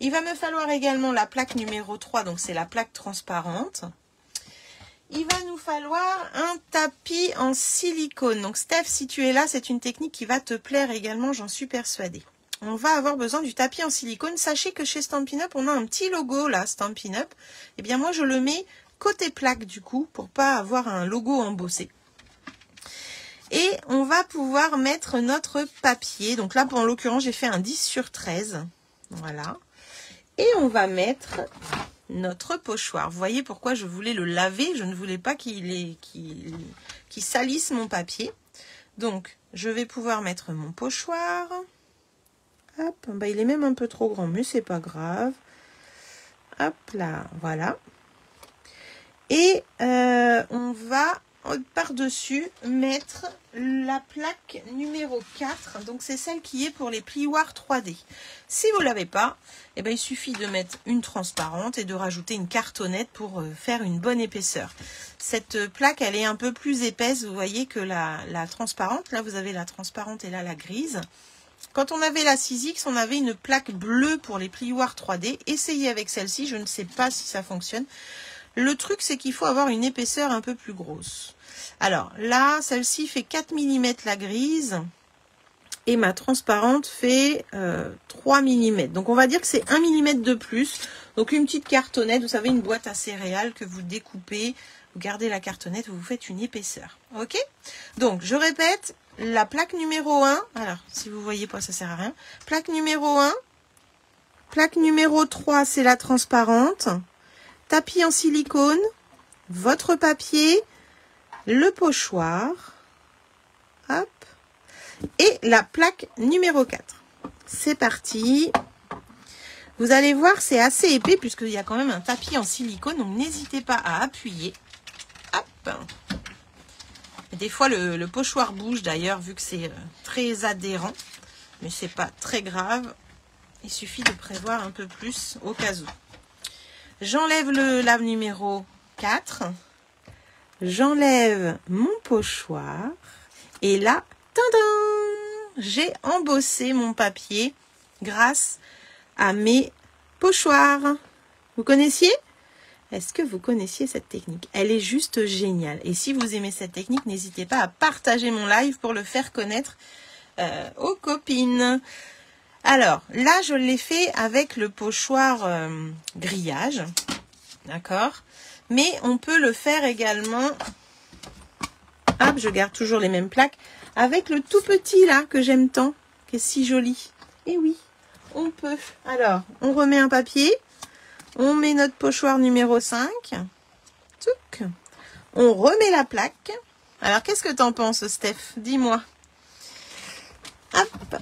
Il va me falloir également la plaque numéro 3. Donc, c'est la plaque transparente. Il va nous falloir un tapis en silicone. Donc, Steph, si tu es là, c'est une technique qui va te plaire également, j'en suis persuadée. On va avoir besoin du tapis en silicone. Sachez que chez Stampin' Up, on a un petit logo là, Stampin' Up. Eh bien, moi, je le mets côté plaque du coup, pour pas avoir un logo embossé. Et on va pouvoir mettre notre papier. Donc là, en l'occurrence, j'ai fait un 10 sur 13. Voilà. Et on va mettre notre pochoir. Vous voyez pourquoi je voulais le laver. Je ne voulais pas qu'il salisse mon papier. Donc, je vais pouvoir mettre mon pochoir. Hop, il est même un peu trop grand, mais c'est pas grave. Hop là, voilà. Et on va par-dessus mettre la plaque numéro 4. Donc, c'est celle qui est pour les plioirs 3D. Si vous ne l'avez pas, eh ben, il suffit de mettre une transparente et de rajouter une cartonnette pour faire une bonne épaisseur. Cette plaque, elle est un peu plus épaisse, vous voyez, que la transparente. Là, vous avez la transparente et là, la grise. Quand on avait la 6X, on avait une plaque bleue pour les plioirs 3D. Essayez avec celle-ci, je ne sais pas si ça fonctionne. Le truc, c'est qu'il faut avoir une épaisseur un peu plus grosse. Alors là, celle-ci fait 4 mm la grise. Et ma transparente fait 3 mm. Donc on va dire que c'est 1 mm de plus. Donc une petite cartonnette, vous savez, une boîte à céréales que vous découpez. Vous gardez la cartonnette, vous faites une épaisseur. Ok? Donc je répète. La plaque numéro 1, alors si vous voyez pas, ça sert à rien. Plaque numéro 1, plaque numéro 3, c'est la transparente. Tapis en silicone, votre papier, le pochoir, hop, et la plaque numéro 4. C'est parti. Vous allez voir, c'est assez épais puisqu'il y a quand même un tapis en silicone, donc n'hésitez pas à appuyer. Hop. Des fois, le pochoir bouge d'ailleurs, vu que c'est très adhérent. Mais c'est pas très grave. Il suffit de prévoir un peu plus au cas où. J'enlève la numéro 4. J'enlève mon pochoir. Et là, tadam! J'ai embossé mon papier grâce à mes pochoirs. Vous connaissiez ? Est-ce que vous connaissiez cette technique? Elle est juste géniale. Et si vous aimez cette technique, n'hésitez pas à partager mon live pour le faire connaître aux copines. Alors, là, je l'ai fait avec le pochoir grillage. D'accord? Mais on peut le faire également... Hop, je garde toujours les mêmes plaques. Avec le tout petit, là, que j'aime tant, qui est si joli. Et oui, on peut. Alors, on remet un papier. On met notre pochoir numéro 5. Touc. On remet la plaque. Alors, qu'est-ce que t'en penses, Steph? Dis-moi. Hop.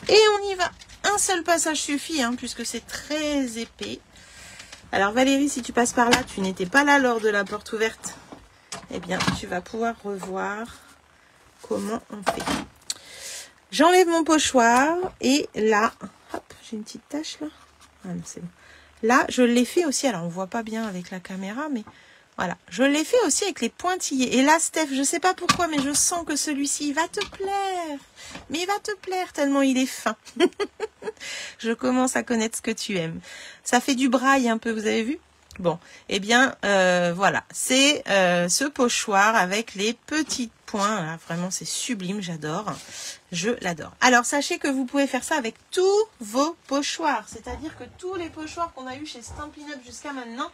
Et on y va. Un seul passage suffit, hein, puisque c'est très épais. Alors, Valérie, si tu passes par là, tu n'étais pas là lors de la porte ouverte. Eh bien, tu vas pouvoir revoir comment on fait. J'enlève mon pochoir. Et là, hop, j'ai une petite tache là. Ah non, c'est bon. Là, je l'ai fait aussi, alors on ne voit pas bien avec la caméra, mais voilà. Je l'ai fait aussi avec les pointillés. Et là, Steph, je ne sais pas pourquoi, mais je sens que celui-ci, il va te plaire. Mais il va te plaire tellement il est fin. Je commence à connaître ce que tu aimes. Ça fait du braille un peu, vous avez vu? Bon, eh bien, voilà, c'est ce pochoir avec les petits points. Là, vraiment, c'est sublime, j'adore. Je l'adore. Alors, sachez que vous pouvez faire ça avec tous vos pochoirs. C'est-à-dire que tous les pochoirs qu'on a eu chez Stampin' Up jusqu'à maintenant,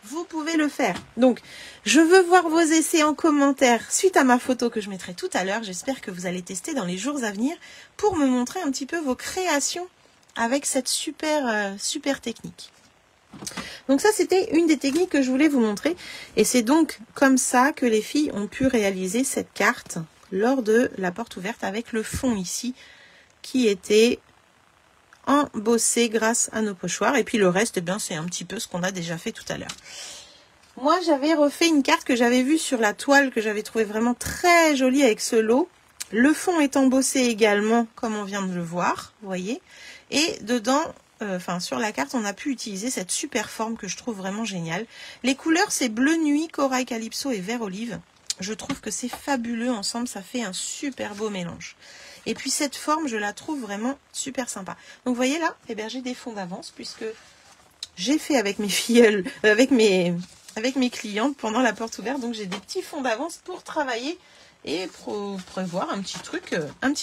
vous pouvez le faire. Donc, je veux voir vos essais en commentaire suite à ma photo que je mettrai tout à l'heure. J'espère que vous allez tester dans les jours à venir pour me montrer un petit peu vos créations avec cette super technique. Donc ça, c'était une des techniques que je voulais vous montrer. Et c'est donc comme ça que les filles ont pu réaliser cette carte lors de la porte ouverte avec le fond ici qui était embossé grâce à nos pochoirs. Et puis le reste, eh bien, c'est un petit peu ce qu'on a déjà fait tout à l'heure. Moi, j'avais refait une carte que j'avais vue sur la toile que j'avais trouvé vraiment très jolie avec ce lot. Le fond est embossé également, comme on vient de le voir, vous voyez. Et dedans... sur la carte, on a pu utiliser cette super forme que je trouve vraiment géniale. Les couleurs, c'est bleu nuit, corail calypso et vert olive. Je trouve que c'est fabuleux ensemble, ça fait un super beau mélange. Et puis cette forme, je la trouve vraiment super sympa. Donc vous voyez là, eh bien, j'ai des fonds d'avance puisque j'ai fait avec mes filleuls, avec mes clientes pendant la porte ouverte. Donc j'ai des petits fonds d'avance pour travailler et prévoir un petit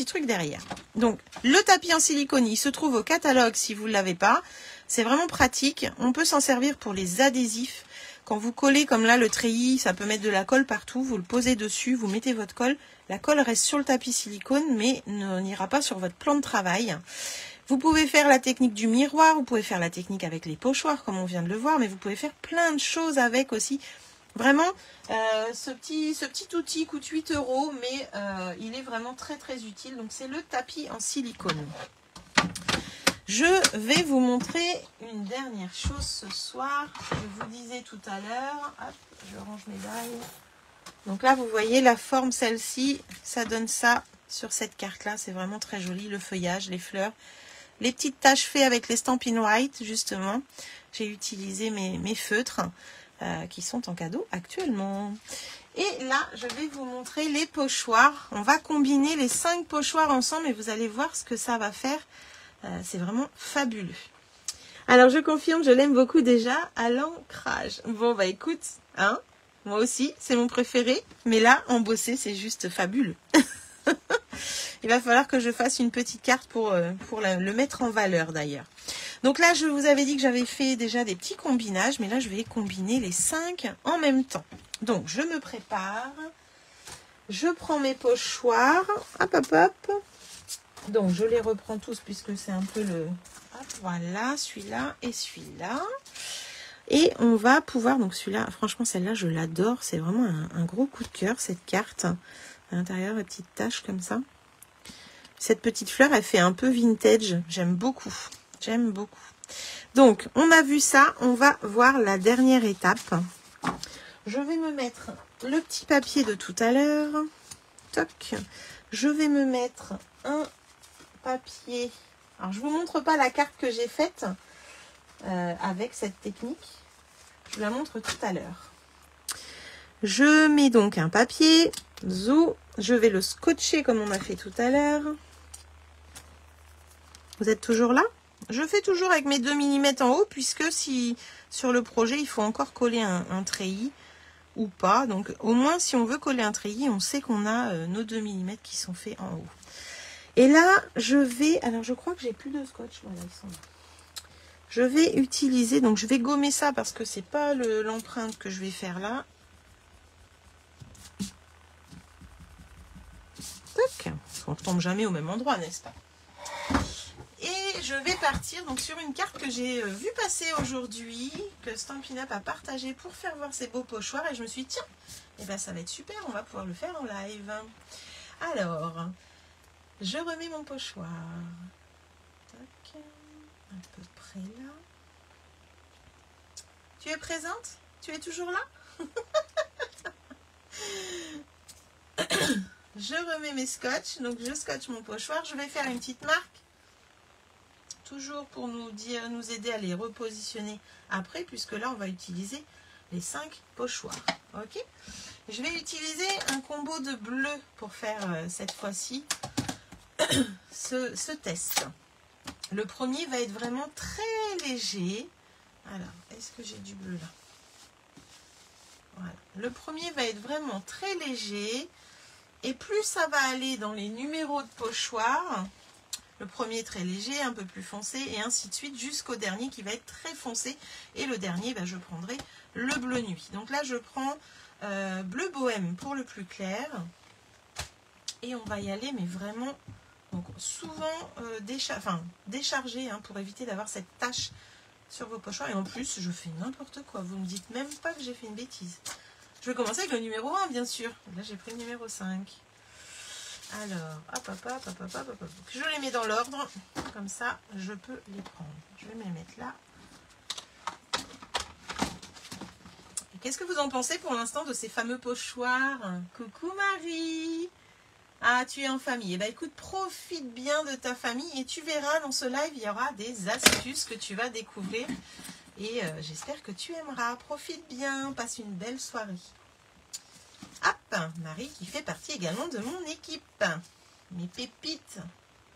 truc derrière. Donc, le tapis en silicone, il se trouve au catalogue si vous ne l'avez pas. C'est vraiment pratique. On peut s'en servir pour les adhésifs. Quand vous collez comme là le treillis, ça peut mettre de la colle partout. Vous le posez dessus, vous mettez votre colle. La colle reste sur le tapis silicone, mais n'ira pas sur votre plan de travail. Vous pouvez faire la technique du miroir, vous pouvez faire la technique avec les pochoirs, comme on vient de le voir, mais vous pouvez faire plein de choses avec aussi. Vraiment, ce petit outil coûte 8 €, mais il est vraiment très très utile. Donc c'est le tapis en silicone. Je vais vous montrer une dernière chose ce soir. Je vous disais tout à l'heure, hop, je range mes bails. Donc là, vous voyez la forme, celle-ci, ça donne ça sur cette carte-là. C'est vraiment très joli, le feuillage, les fleurs. Les petites taches faites avec les Stampin' White, justement. J'ai utilisé mes feutres. Qui sont en cadeau actuellement. Et là, je vais vous montrer les pochoirs. On va combiner les 5 pochoirs ensemble et vous allez voir ce que ça va faire. C'est vraiment fabuleux. Alors, je confirme, je l'aime beaucoup déjà à l'ancrage. Bon, bah écoute, hein, moi aussi, c'est mon préféré. Mais là, embossé, c'est juste fabuleux. Il va falloir que je fasse une petite carte pour le mettre en valeur d'ailleurs. Donc là, je vous avais dit que j'avais fait déjà des petits combinages, mais là, je vais combiner les 5 en même temps. Donc, je me prépare. Je prends mes pochoirs. Hop, hop, hop. Donc, je les reprends tous puisque c'est un peu le... Hop, voilà, celui-là et celui-là. Et on va pouvoir... Donc, celui-là, franchement, celle-là, je l'adore. C'est vraiment un gros coup de cœur, cette carte. À l'intérieur, les petites taches comme ça. Cette petite fleur, elle fait un peu vintage. J'aime beaucoup. J'aime beaucoup. Donc, on a vu ça. On va voir la dernière étape. Je vais me mettre le petit papier de tout à l'heure. Toc. Je vais me mettre un papier. Alors, je ne vous montre pas la carte que j'ai faite avec cette technique. Je vous la montre tout à l'heure. Je mets donc un papier. Zou. Je vais le scotcher comme on a fait tout à l'heure. Vous êtes toujours là? Je fais toujours avec mes 2 mm en haut, puisque si sur le projet, il faut encore coller un treillis ou pas. Donc, au moins, si on veut coller un treillis, on sait qu'on a nos 2 mm qui sont faits en haut. Et là, je vais... Alors, je crois que j'ai plus de scotch. Voilà, ils sont là. Je vais utiliser... Donc, je vais gommer ça parce que c'est pas l'empreinte que je vais faire là. Toc. On ne tombe jamais au même endroit, n'est-ce pas? Et je vais partir donc sur une carte que j'ai vue passer aujourd'hui, que Stampin' Up a partagé pour faire voir ces beaux pochoirs. Et je me suis dit, tiens, eh ben, ça va être super, on va pouvoir le faire en live. Alors, je remets mon pochoir. Tac, à peu près là. Tu es présente? Tu es toujours là? Je remets mes scotch, donc je scotche mon pochoir. Je vais faire une petite marque. Toujours pour nous aider à les repositionner après, puisque là on va utiliser les 5 pochoirs. Ok, je vais utiliser un combo de bleu pour faire cette fois-ci ce test. Le premier va être vraiment très léger, Alors, est-ce que j'ai du bleu là? Voilà. Le premier va être vraiment très léger. Et plus ça va aller dans les numéros de pochoir, le premier très léger, un peu plus foncé, et ainsi de suite, jusqu'au dernier qui va être très foncé. Et le dernier, ben, je prendrai le bleu nuit. Donc là, je prends bleu bohème pour le plus clair. Et on va y aller, mais vraiment, donc souvent déchargé, hein, pour éviter d'avoir cette tache sur vos pochoirs. Et en plus, je fais n'importe quoi. Vous ne me dites même pas que j'ai fait une bêtise. Je vais commencer avec le numéro 1, bien sûr. Là, j'ai pris le numéro 5. Alors, hop. Je les mets dans l'ordre. Comme ça, je peux les prendre. Je vais me les mettre là. Et qu'est-ce que vous en pensez pour l'instant de ces fameux pochoirs? Coucou Marie! Ah, tu es en famille. Eh bien, écoute, profite bien de ta famille et tu verras dans ce live, il y aura des astuces que tu vas découvrir. Et j'espère que tu aimeras. Profite bien, passe une belle soirée. Hop, Marie qui fait partie également de mon équipe. Mes pépites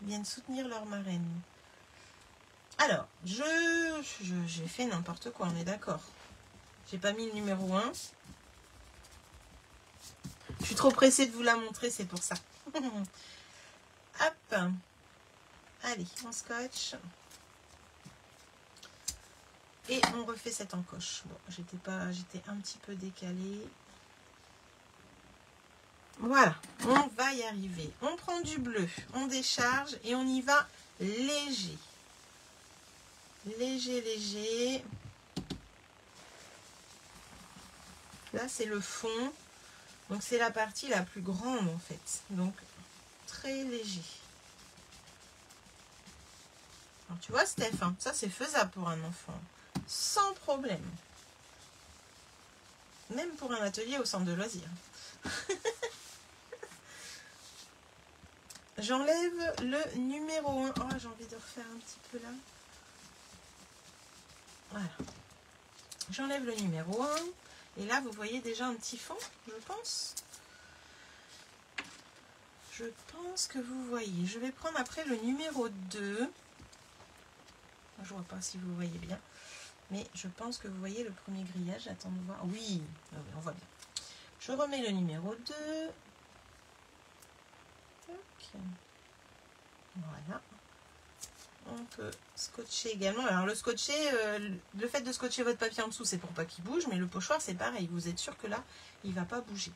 viennent soutenir leur marraine. Alors, j'ai fait n'importe quoi, on est d'accord. J'ai pas mis le numéro 1. Je suis trop pressée de vous la montrer, c'est pour ça. Hop. Allez, on scotch. Et on refait cette encoche. Bon, j'étais un petit peu décalée. Voilà, on va y arriver. On prend du bleu, on décharge et on y va léger. Léger. Là, c'est le fond. Donc, c'est la partie la plus grande, en fait. Donc, très léger. Alors, tu vois, Steph, hein, ça, c'est faisable pour un enfant. Sans problème. Même pour un atelier au centre de loisirs. J'enlève le numéro 1. Oh, j'ai envie de refaire un petit peu là. Voilà. J'enlève le numéro 1. Et là, vous voyez déjà un petit fond, je pense. Je pense que vous voyez. Je vais prendre après le numéro 2. Je ne vois pas si vous voyez bien. Mais je pense que vous voyez le premier grillage. J'attends de voir. Oui, on voit bien. Je remets le numéro 2. Tac. Voilà. On peut scotcher également. Alors le scotcher, le fait de scotcher votre papier en dessous, c'est pour pas qu'il bouge, mais le pochoir, c'est pareil. Vous êtes sûr que là, il ne va pas bouger.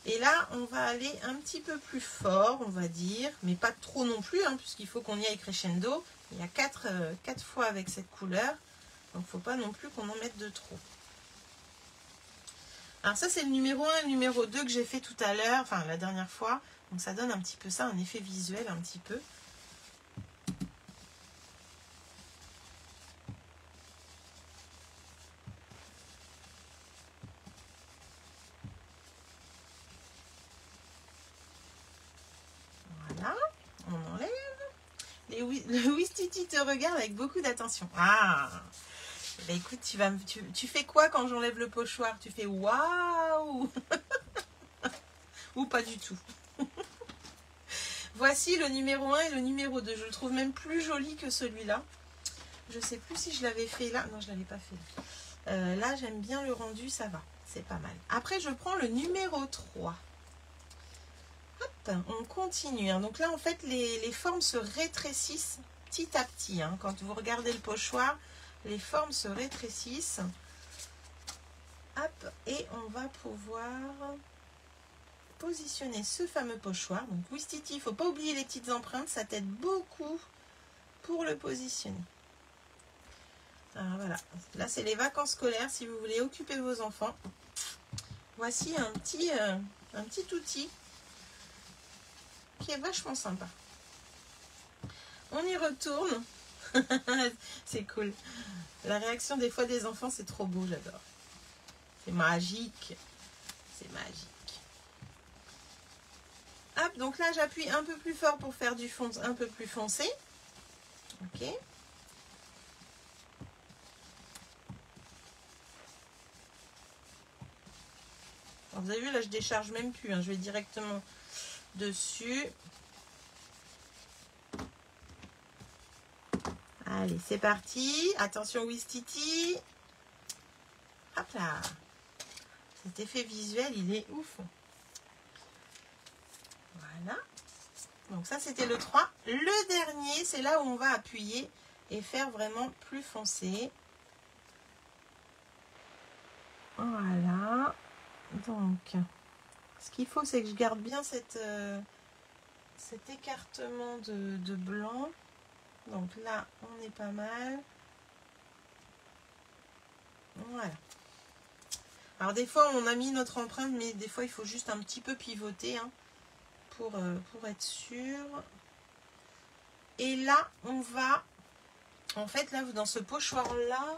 Et là, on va aller un petit peu plus fort, on va dire, mais pas trop non plus, hein, puisqu'il faut qu'on y aille crescendo. Il y a 4 fois avec cette couleur, donc il ne faut pas non plus qu'on en mette de trop. Alors ça, c'est le numéro 1 et le numéro 2 que j'ai fait tout à l'heure, enfin la dernière fois. Donc ça donne un petit peu ça, un effet visuel un petit peu. Voilà, on enlève. Le Wistiti te regarde avec beaucoup d'attention. Ah, bah écoute, tu fais quoi quand j'enlève le pochoir? Tu fais waouh. Ou pas du tout. Voici le numéro 1 et le numéro 2. Je le trouve même plus joli que celui-là. Je ne sais plus si je l'avais fait là. Non, je ne l'avais pas fait. Là, j'aime bien le rendu, ça va. C'est pas mal. Après, je prends le numéro 3. Hop, on continue. Hein. Donc là, en fait, les formes se rétrécissent petit à petit. Hein. Quand vous regardez le pochoir, les formes se rétrécissent. Hop, et on va pouvoir positionner ce fameux pochoir. Donc Wistiti, il ne faut pas oublier les petites empreintes, ça t'aide beaucoup pour le positionner. Alors voilà, là c'est les vacances scolaires, si vous voulez occuper vos enfants. Voici un petit outil qui est vachement sympa. On y retourne. C'est cool. La réaction des fois des enfants, c'est trop beau, j'adore. C'est magique. C'est magique. Hop, donc là j'appuie un peu plus fort pour faire du fond un peu plus foncé. Ok. Alors, vous avez vu là je décharge même plus, hein, je vais directement dessus. Allez, c'est parti. Attention, Wistiti. Hop là. Cet effet visuel, il est ouf. Voilà. Donc ça, c'était le 3. Le dernier, c'est là où on va appuyer et faire vraiment plus foncé. Voilà. Donc, ce qu'il faut, c'est que je garde bien cet écartement de blanc. Donc là, on est pas mal. Voilà. Alors des fois, on a mis notre empreinte, mais des fois, il faut juste un petit peu pivoter hein, pour être sûr. Et là, on va... En fait, là, dans ce pochoir-là,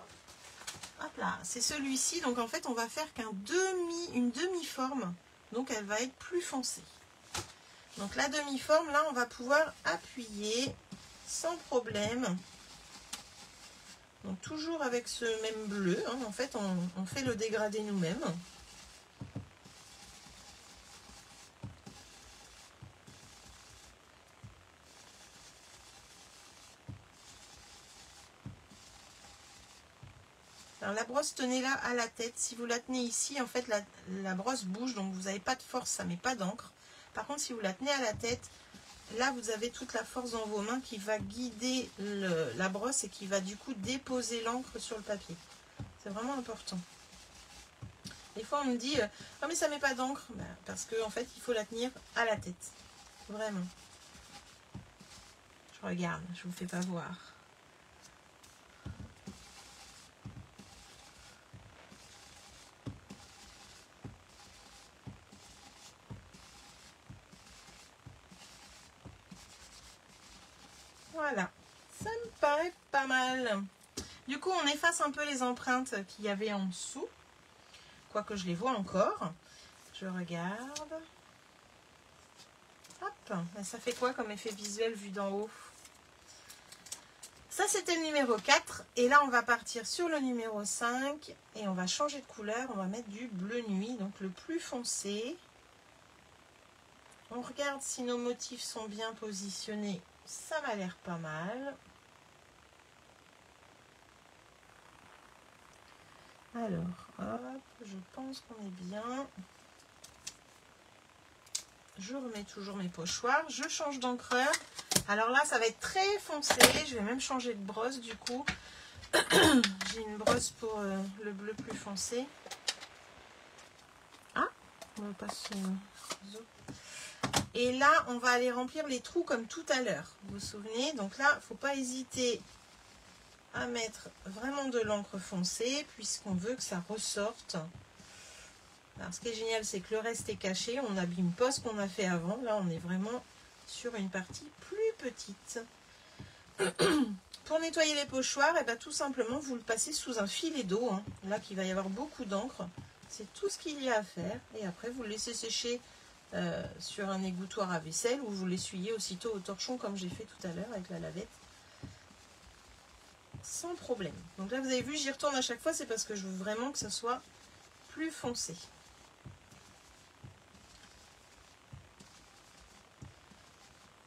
hop là, c'est celui-ci. Donc en fait, on va faire une demi-forme. Donc elle va être plus foncée. Donc la demi-forme, là, on va pouvoir appuyer sans problème. Donc toujours avec ce même bleu. Hein. En fait, on fait le dégradé nous-mêmes. Alors la brosse, tenez-la à la tête. Si vous la tenez ici, en fait, la brosse bouge, donc vous n'avez pas de force, ça ne met pas d'encre. Par contre, si vous la tenez à la tête, là, vous avez toute la force dans vos mains qui va guider la brosse et qui va du coup déposer l'encre sur le papier. C'est vraiment important. Des fois, on me dit « Oh, mais ça ne met pas d'encre. » Parce qu'en fait, il faut la tenir à la tête. Vraiment. Je regarde, je ne vous fais pas voir. Voilà, ça me paraît pas mal. Du coup, on efface un peu les empreintes qu'il y avait en dessous. Quoique je les vois encore. Je regarde. Hop, ça fait quoi comme effet visuel vu d'en haut? Ça, c'était le numéro 4. Et là, on va partir sur le numéro 5. Et on va changer de couleur. On va mettre du bleu nuit, donc le plus foncé. On regarde si nos motifs sont bien positionnés. Ça m'a l'air pas mal. Alors, hop, je pense qu'on est bien. Je remets toujours mes pochoirs. Je change d'encreur. Alors là, ça va être très foncé. Je vais même changer de brosse du coup. J'ai une brosse pour le bleu plus foncé. Ah, on va passer. Et là, on va aller remplir les trous comme tout à l'heure. Vous vous souvenez? Donc là, il ne faut pas hésiter à mettre vraiment de l'encre foncée puisqu'on veut que ça ressorte. Alors, ce qui est génial, c'est que le reste est caché. On n'abîme pas ce qu'on a fait avant. Là, on est vraiment sur une partie plus petite. Pour nettoyer les pochoirs, et bien, tout simplement, vous le passez sous un filet d'eau. Hein. Là, qu'il va y avoir beaucoup d'encre. C'est tout ce qu'il y a à faire. Et après, vous le laissez sécher sur un égouttoir à vaisselle ou vous l'essuyez aussitôt au torchon comme j'ai fait tout à l'heure avec la lavette. Sans problème. Donc là, vous avez vu, j'y retourne à chaque fois. C'est parce que je veux vraiment que ça soit plus foncé.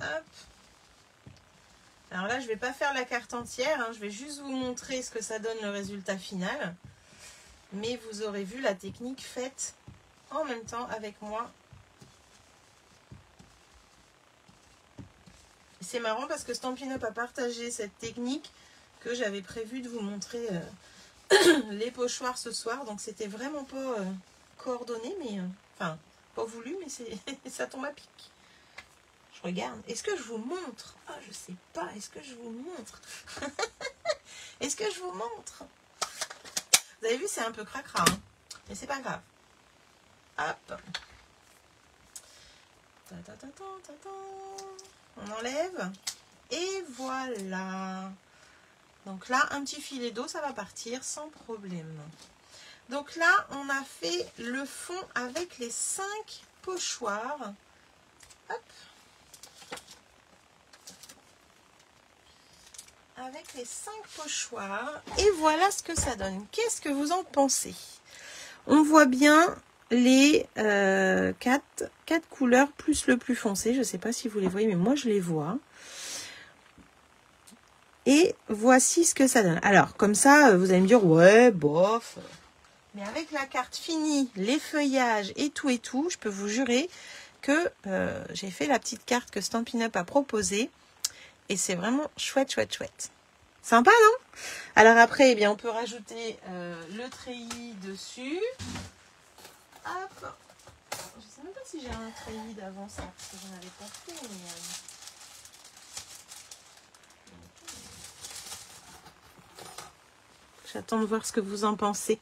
Hop. Alors là, je ne vais pas faire la carte entière. Hein, je vais juste vous montrer ce que ça donne le résultat final. Mais vous aurez vu la technique faite en même temps avec moi. C'est marrant parce que Stampin' Up a partagé cette technique que j'avais prévu de vous montrer les pochoirs ce soir. Donc c'était vraiment pas coordonné, mais enfin pas voulu, mais ça tombe à pic. Je regarde. Est-ce que je vous montre? Ah, je sais pas. Est-ce que je vous montre? Est-ce que je vous montre? Vous avez vu, c'est un peu cracra, hein, mais c'est pas grave. Hop. On enlève. Et voilà. Donc là, un petit filet d'eau, ça va partir sans problème. Donc là, on a fait le fond avec les 5 pochoirs. Hop. Avec les 5 pochoirs. Et voilà ce que ça donne. Qu'est-ce que vous en pensez? On voit bien les 4 couleurs plus le plus foncé. Je ne sais pas si vous les voyez, mais moi je les vois. Et voici ce que ça donne. Alors, comme ça, vous allez me dire, ouais, bof. Mais avec la carte finie, les feuillages et tout, je peux vous jurer que j'ai fait la petite carte que Stampin' Up a proposée. Et c'est vraiment chouette, chouette, chouette. Sympa, non? Alors après, eh bien, on peut rajouter le treillis dessus. Hop. Je ne sais même pas si j'ai un treillis d'avant ça, parce que j'en avais pas fait. Mais, j'attends de voir ce que vous en pensez.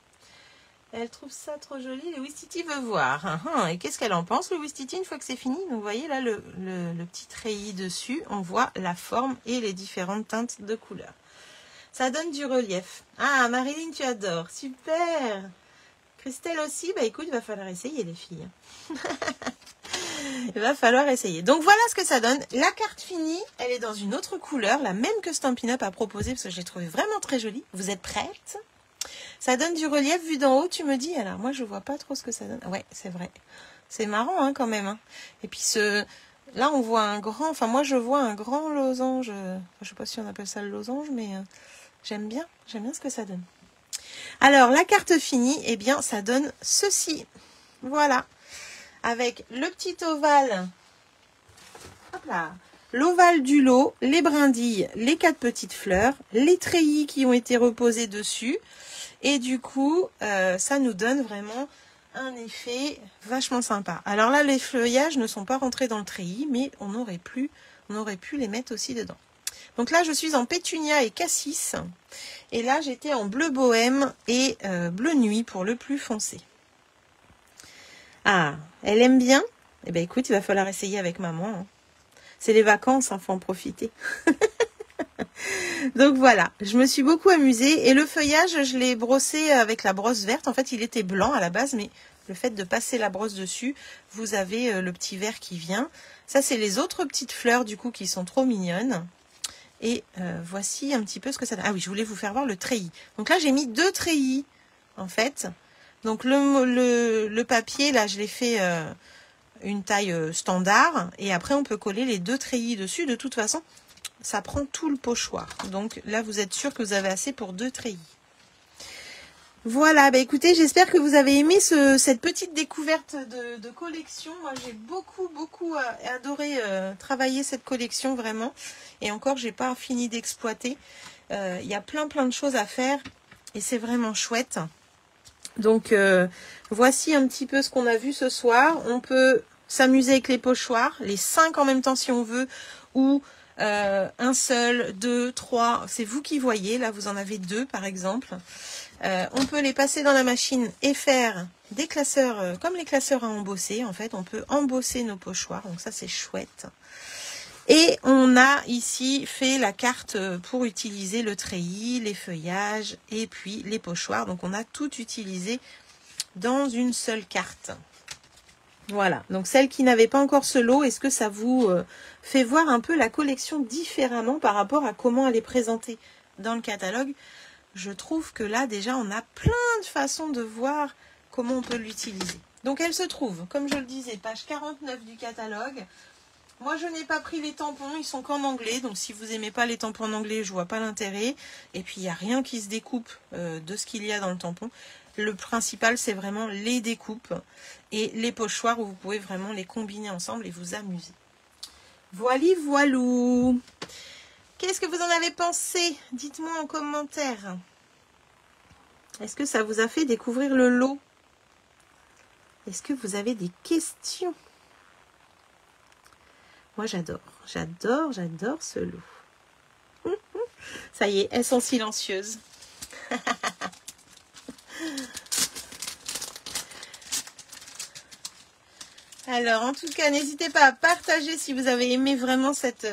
Elle trouve ça trop joli. Le Wistiti veut voir. Et qu'est-ce qu'elle en pense, le Wistiti, une fois que c'est fini? Donc, vous voyez là, le petit treillis dessus. On voit la forme et les différentes teintes de couleurs. Ça donne du relief. Ah, Marilyn, tu adores. Super. Christelle aussi. Bah écoute, il va falloir essayer, les filles. Il va falloir essayer. Donc, voilà ce que ça donne. La carte finie, elle est dans une autre couleur, la même que Stampin' Up a proposé, parce que je l'ai trouvée vraiment très jolie. Vous êtes prêtes? Ça donne du relief vu d'en haut, tu me dis. Alors, moi, je vois pas trop ce que ça donne. Ouais, c'est vrai. C'est marrant, hein, quand même. Hein. Et puis, là, on voit un grand... Enfin, moi, je vois un grand losange. Je sais pas si on appelle ça le losange, mais j'aime bien. J'aime bien ce que ça donne. Alors, la carte finie, eh bien, ça donne ceci. Voilà. Avec le petit ovale. Hop là. L'ovale du lot, les brindilles, les 4 petites fleurs, les treillis qui ont été reposés dessus. Et du coup, ça nous donne vraiment un effet vachement sympa. Alors là, les feuillages ne sont pas rentrés dans le treillis, mais on aurait pu les mettre aussi dedans. Donc là, je suis en pétunia et cassis. Et là, j'étais en bleu bohème et bleu nuit pour le plus foncé. Ah, elle aime bien? Eh bien, écoute, il va falloir essayer avec maman. Hein. C'est les vacances, il faut en profiter. Donc voilà, je me suis beaucoup amusée. Et le feuillage, je l'ai brossé avec la brosse verte. En fait, il était blanc à la base, mais le fait de passer la brosse dessus, vous avez le petit vert qui vient. Ça, c'est les autres petites fleurs, du coup, qui sont trop mignonnes. Et voici un petit peu ce que ça donne. Ah oui, je voulais vous faire voir le treillis. Donc là, j'ai mis 2 treillis, en fait. Donc le papier, là, je l'ai fait une taille standard. Et après, on peut coller les 2 treillis dessus. De toute façon, ça prend tout le pochoir. Donc là, vous êtes sûr que vous avez assez pour 2 treillis. Voilà, bah écoutez, j'espère que vous avez aimé cette petite découverte de collection. Moi, j'ai beaucoup adoré travailler cette collection, vraiment. Et encore, j'ai pas fini d'exploiter. Il y a plein de choses à faire. Et c'est vraiment chouette. Donc, voici un petit peu ce qu'on a vu ce soir. On peut s'amuser avec les pochoirs, les 5 en même temps si on veut, ou un seul, 2, 3, c'est vous qui voyez. Là, vous en avez 2 par exemple. On peut les passer dans la machine et faire des classeurs, comme les classeurs à embosser. En fait, on peut embosser nos pochoirs. Donc ça, c'est chouette. Et on a ici fait la carte pour utiliser le treillis, les feuillages et puis les pochoirs. Donc on a tout utilisé dans une seule carte. Voilà, donc celle qui n'avait pas encore ce lot, est-ce que ça vous fait voir un peu la collection différemment par rapport à comment elle est présentée dans le catalogue? Je trouve que là, déjà, on a plein de façons de voir comment on peut l'utiliser. Donc, elle se trouve, comme je le disais, page 49 du catalogue. Moi, je n'ai pas pris les tampons, ils sont qu'en anglais. Donc, si vous n'aimez pas les tampons en anglais, je vois pas l'intérêt. Et puis, il n'y a rien qui se découpe de ce qu'il y a dans le tampon. Le principal, c'est vraiment les découpes et les pochoirs où vous pouvez vraiment les combiner ensemble et vous amuser. Voili voilou. Qu'est-ce que vous en avez pensé? Dites-moi en commentaire. Est-ce que ça vous a fait découvrir le lot? Est-ce que vous avez des questions? Moi, j'adore ce lot. Ça y est, elles sont silencieuses. Alors, en tout cas, n'hésitez pas à partager si vous avez aimé vraiment cette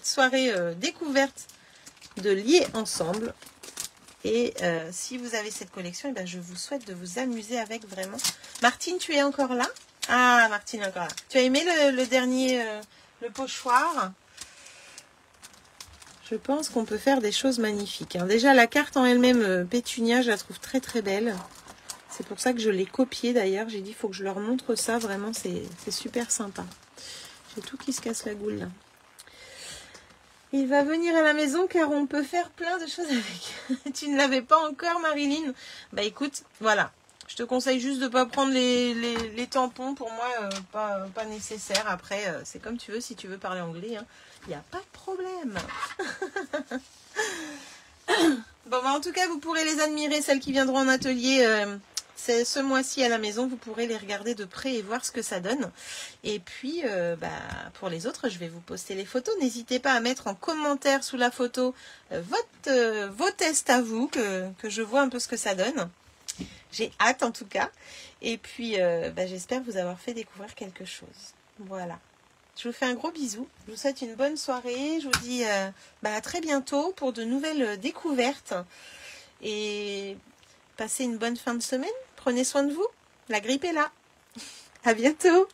soirée découverte de lier ensemble. Et si vous avez cette collection, eh bien, je vous souhaite de vous amuser avec vraiment. Martine, tu es encore là? Ah, Martine est encore là. Tu as aimé le dernier, le pochoir? Je pense qu'on peut faire des choses magnifiques. Hein. Déjà, la carte en elle-même, pétunia, je la trouve très très belle. C'est pour ça que je l'ai copiée d'ailleurs. J'ai dit, il faut que je leur montre ça. Vraiment, c'est super sympa. J'ai tout qui se casse la goule là. Il va venir à la maison car on peut faire plein de choses avec. Tu ne l'avais pas encore, Marilyn? Bah écoute, voilà. Je te conseille juste de ne pas prendre les tampons. Pour moi, pas nécessaire. Après, c'est comme tu veux. Si tu veux parler anglais, hein, il n'y a pas de problème. Bon, bah, en tout cas, vous pourrez les admirer. Celles qui viendront en atelier ce mois-ci à la maison, vous pourrez les regarder de près et voir ce que ça donne. Et puis, pour les autres, je vais vous poster les photos. N'hésitez pas à mettre en commentaire sous la photo vos tests à vous, que je vois un peu ce que ça donne. J'ai hâte en tout cas. Et puis, j'espère vous avoir fait découvrir quelque chose. Voilà. Je vous fais un gros bisou. Je vous souhaite une bonne soirée. Je vous dis à très bientôt pour de nouvelles découvertes. Et passez une bonne fin de semaine. Prenez soin de vous. La grippe est là. À bientôt.